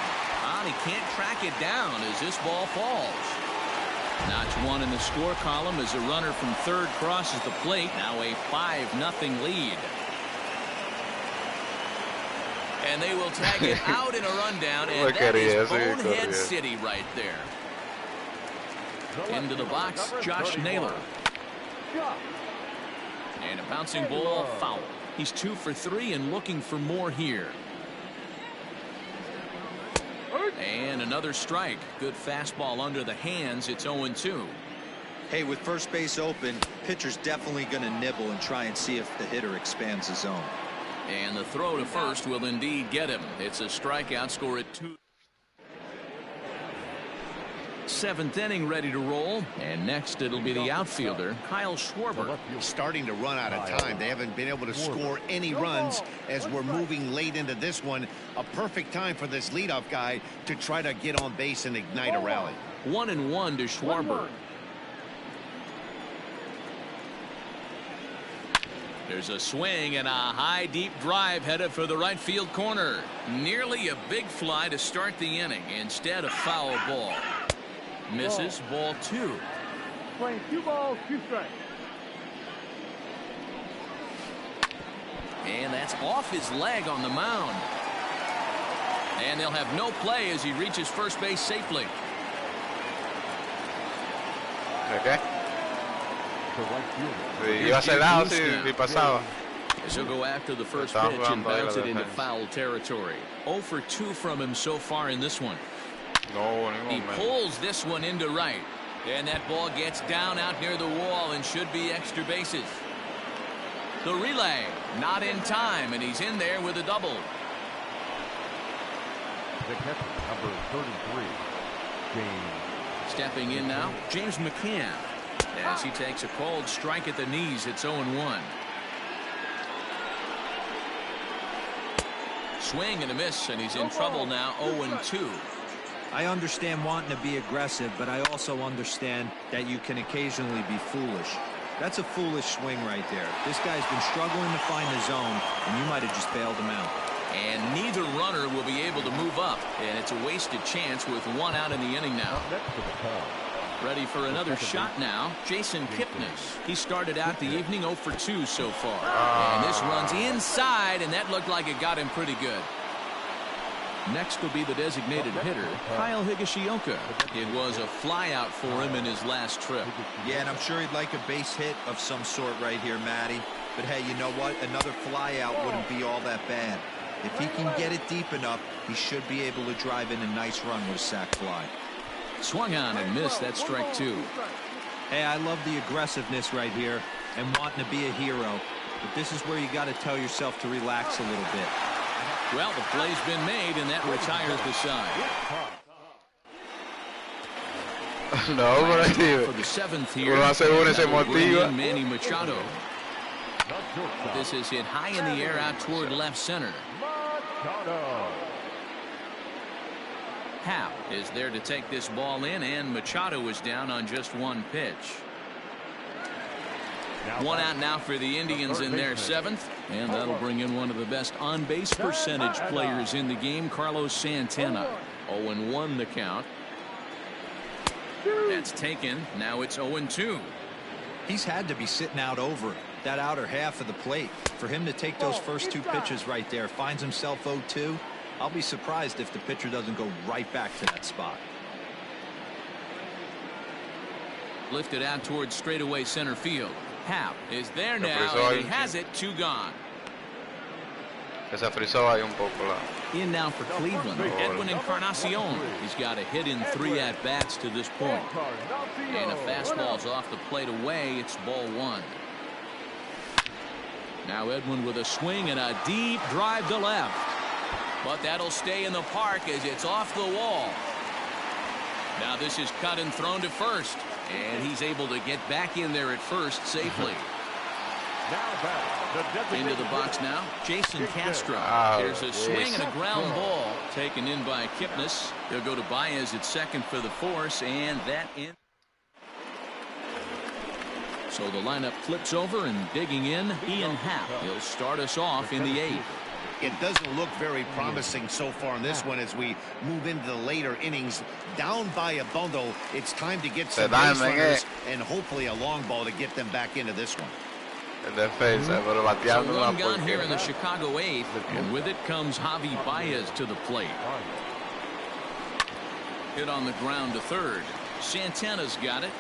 And he can't track it down as this ball falls. Notch one in the score column as a runner from third crosses the plate. Now a 5-0 lead. And they will tag it out in a rundown, and that is Bonehead City right there. Into the box, Josh Naylor. And a bouncing ball, foul. He's 2 for 3 and looking for more here. And another strike. Good fastball under the hands. It's 0-2. Hey, with first base open, pitcher's definitely going to nibble and try and see if the hitter expands the zone. And the throw to first will indeed get him. It's a strikeout, score at 2. 7th inning ready to roll, and next it'll be the outfielder Kyle Schwarber. Starting to run out of time. They haven't been able to score any runs as we're moving late into this one. A perfect time for this leadoff guy to try to get on base and ignite a rally. 1-1 to Schwarber. There's a swing and a high deep drive headed for the right field corner. Nearly a big fly to start the inning. Instead, a foul ball. Misses, ball 2. Playing 2 balls, 2 strikes. And that's off his leg on the mound. And they'll have no play as he reaches first base safely. Okay. The right fielder. Iba a ser lado si pasaba. As he'll go after the first pitch and bounce it into foul territory. 0 for 2 from him so far in this one. He pulls this one into right, and that ball gets down out near the wall and should be extra bases. The relay not in time, and he's in there with a double. The catcher, number 33, James. Stepping in now, James McCann, as he takes a cold strike at the knees. It's 0-1. Swing and a miss, and he's in trouble now. 0-2. I understand wanting to be aggressive, but I also understand that you can occasionally be foolish. That's a foolish swing right there. This guy's been struggling to find the zone, and you might have just bailed him out. And neither runner will be able to move up, and it's a wasted chance with 1 out in the inning now. Ready for another shot now, Jason Kipnis. He started out the evening 0 for 2 so far. And this runs inside, and that looked like it got him pretty good. Next will be the designated hitter, Kyle Higashioka. It was a flyout for him in his last trip. Yeah, and I'm sure he'd like a base hit of some sort right here, Matty. But hey, you know what? Another flyout wouldn't be all that bad. If he can get it deep enough, he should be able to drive in a nice run with a sac fly. Swung on and missed. That's strike 2. Hey, I love the aggressiveness right here and wanting to be a hero. But this is where you got to tell yourself to relax a little bit. Well, the play's been made, and that retires the side. No, pero sí. For the 7th here, Uno hace uno y se motiva. Manny Machado. This is hit high in the air out toward left center. Howe is there to take this ball in, and Machado is down on just 1 pitch. One out now for the Indians in their 7th, and that'll bring in one of the best on-base percentage players in the game, Carlos Santana. 0-1 the count. That's taken. Now it's 0-2. He's had to be sitting out over that outer half of the plate. For him to take those first 2 pitches right there, finds himself 0-2. I'll be surprised if the pitcher doesn't go right back to that spot. Lifted out towards straightaway center field. Happ is there now, and he has it. 2 gone. Se frizó ahí un poco la. In now for Cleveland, Edwin Encarnacion. He's got a hit in 3 at-bats to this point. And a fastball's off the plate away. It's ball 1. Now Edwin with a swing and a deep drive to left. But that'll stay in the park as it's off the wall. Now this is cut and thrown to first. And he's able to get back in there at first safely. Into the box now, Jason Castro. There's a swing and a ground ball taken in by Kipnis. He'll go to Baez at second for the force, and that in. So the lineup flips over, and digging in, Ian Happ. He'll start us off in the 8th. It doesn't look very promising so far in this one as we move into the later innings. Down by a bundle, it's time to get some base runners and hopefully a long ball to get them back into this one. Defensa, pero bateando So una one gone here in the porquería. Chicago 8th, and with it comes Javi Baez to the plate. Hit on the ground to third. Santana's got it.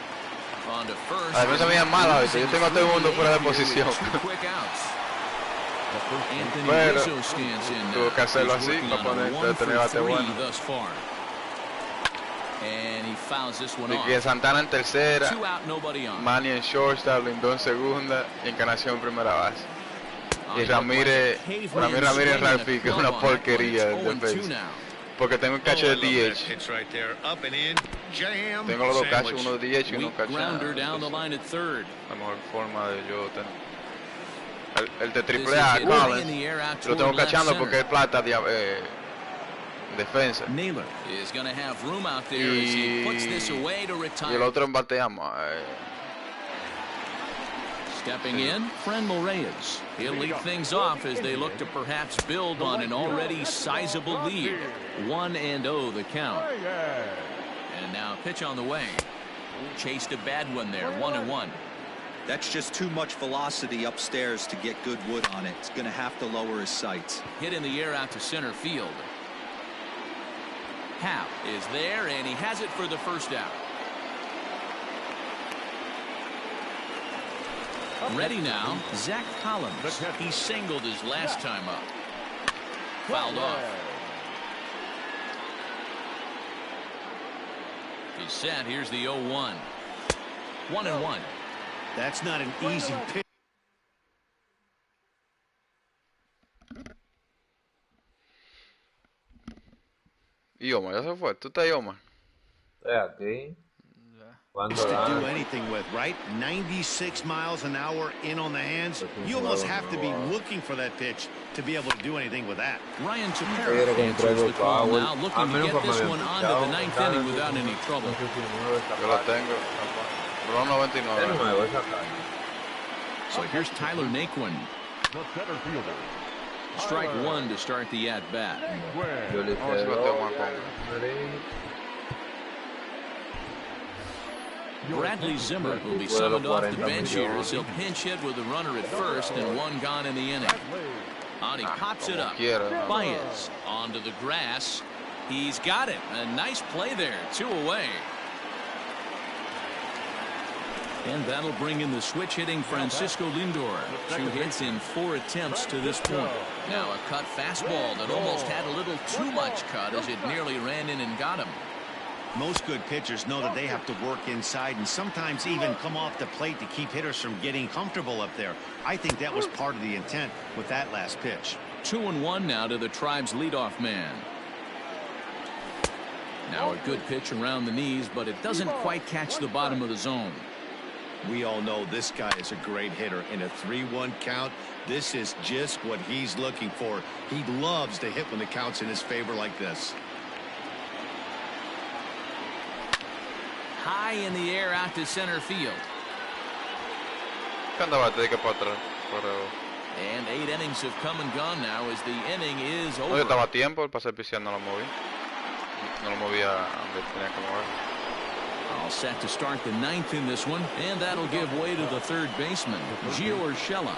On to first. A mí se me llama mal, yo tengo a todo el mundo fuera de posición. 2 quick outs. Anthony Pero Rizzo stands in now. tuvo que hacerlo He's así working para on a poder 1 for tener bate 3 bueno. thus far. And he fouls this one Y off. que Santana en tercera, 2 out, nobody on. Manny en shortstop, Lindor en segunda y Encarnación en primera base. Y On Ramírez, Caveman Ramírez swing and a Ralfi, que es club una on that one. porquería It's de 0-2 defensa. now. Porque tengo un cacho de DH. Pitch right there, up and in, jam, Tengo los dos sandwich. cachos, uno de DH y uno Weak cacho. grounder down the line at third. La mejor forma de yo tener. El de This triple is A, hit high in Collins, the air out lo tengo toward left cachando center. porque es plata defensa. Naylor is going to have room out there as he puts this away to Y el retire. otro en bateamos. Stepping in, Frenmel Reyes. He'll lead things off as they look to perhaps build on an already sizable lead. 1-0 the count. And now pitch on the way. Chased a bad one there, 1-1. That's just too much velocity upstairs to get good wood on it. It's going to have to lower his sights. Hit in the air out to center field. Happ is there, and he has it for the first out. Ready now, Zach Collins. He singled his last time up. Fouled off. He's set. Here's the 0-1. 1-1. That's not an easy pitch. Y Omar, ya se fue. ¿Tú estás ahí, Omar? Estoy aquí. Cuando To do gane. anything with, right? 96 miles an hour in on the hands. You almost have to be looking for that pitch to be able to do anything with that. Ryan Quiero Tepera que answers entregue the call power. now, A looking to menos get que me this habían one onto pichado. the 9th inning without any trouble. No sé si el número está Yo lo claro. tengo. Pero 99. Es nuevo esa calle. So here's Tyler Naquin. The center fielder. Strike 1 to start the at-bat. Yo le Vamos a ver hice si bateo más con. Bradley Zimmer will be summoned off the bench here as he'll pinch hit with a runner at first and 1 gone in the inning. On he pops it up. Baez onto the grass. He's got it. A nice play there. 2 away. And that'll bring in the switch hitting Francisco Lindor. 2 hits in 4 attempts to this point. Now a cut fastball that almost had a little too much cut as it nearly ran in and got him. Most good pitchers know that they have to work inside and sometimes even come off the plate to keep hitters from getting comfortable up there. I think that was part of the intent with that last pitch. 2-1 now to the Tribe's leadoff man. Now a good pitch around the knees, but it doesn't quite catch the bottom of the zone. We all know this guy is a great hitter. In a 3-1 count, this is just what he's looking for. He loves to hit when the count's in his favor like this. High in the air out to center field. ¿Qué andaba de que para atrás? And 8 innings have come and gone now as the inning is No, yo over. estaba a tiempo, el pase especial no lo moví. No lo movía donde tenía que mover. All set to start the 9th in this one, and that'll give way to the third baseman, Gio Urshela.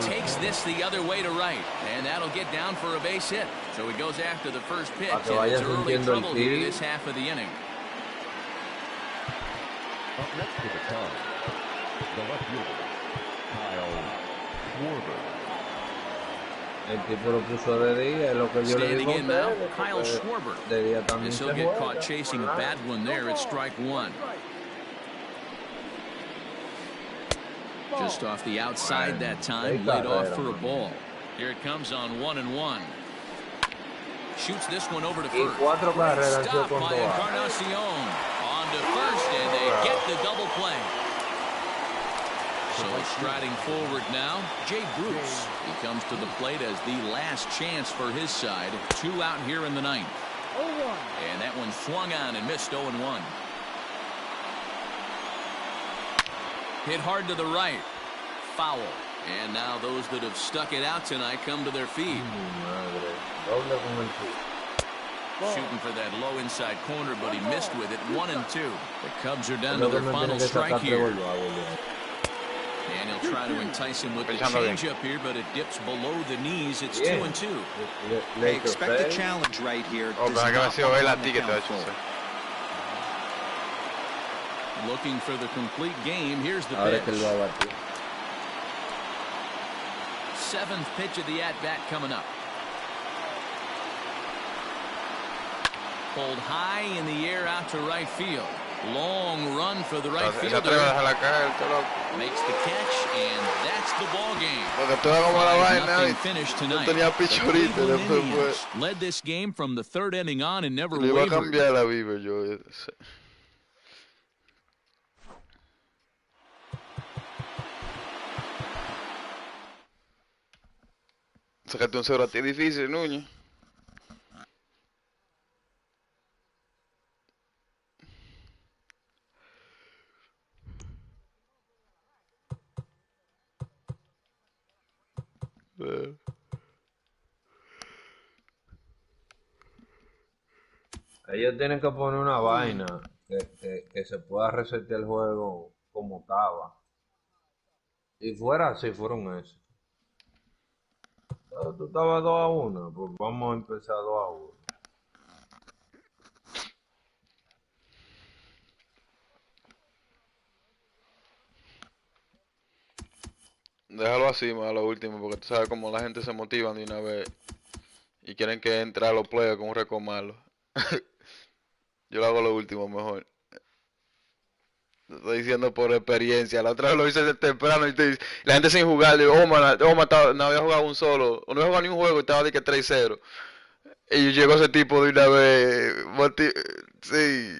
Takes this the other way to right, and that'll get down for a base hit. So he goes after the first pitch, and it's early trouble here this half of the inning. Up next for the Cubs, the left fielder, Kyle Schwarber. El tipo lo puso de día, es lo que yo le Standing digo a in now, ustedes, Kyle porque Schwarber. de día también As se he'll get juega, caught chasing a bad one there at strike one. Just off the outside that time, laid off for a ball. Here it comes on 1-1. Shoots this one over to Y first. 4 carreras han sido Stop con by todas. Encarnacion. On to first, and they get the double play. So striding forward now, Jay Bruce. He comes to the plate as the last chance for his side. 2 out here in the 9th. And that one swung on and missed 0-1. Hit hard to the right. Foul. And now those that have stuck it out tonight come to their feet. Shooting for that low inside corner, but he missed with it. 1-2. The Cubs are down to their final strike here. And he'll try to entice him with the changeup here, but it dips below the knees. It's 2-2. They expect a challenge right here. Oh, Does pero que not ha sido come él a on ti the que te ha count hecho full. eso. Looking for the complete game. Here's the Ahora es que pitch. él va a batir. 7th pitch of the at-bat coming up. Pulled high in the air out to right field. Long run for the right Se atreve a fielder. dejar la caer, este loco. Makes the catch, and that's the ball game. Porque tú ves como la vaina, 5-0 y finish no tonight. tenía The pichurita, Cleveland después Indians led this game from the 3rd inning on and never le iba a wavered. cambiar la Bieber yo. Sácate un cero a ti difícil, Núñez. Ellos tienen que poner una vaina que se pueda resetear el juego como estaba. Y fuera así, fueron eso. Tú estabas 2-1, pues vamos a empezar 2-1. Déjalo así, más a lo último, porque tú sabes cómo la gente se motiva de una vez y quieren que entre a los players con un récord malo. Yo lo hago lo último mejor. Te estoy diciendo por experiencia. La otra vez lo hice de temprano y la gente sin jugar. Le digo, no había jugado un solo. No había jugado ni un juego y estaba de que 3-0. Y llegó ese tipo de una vez. Sí.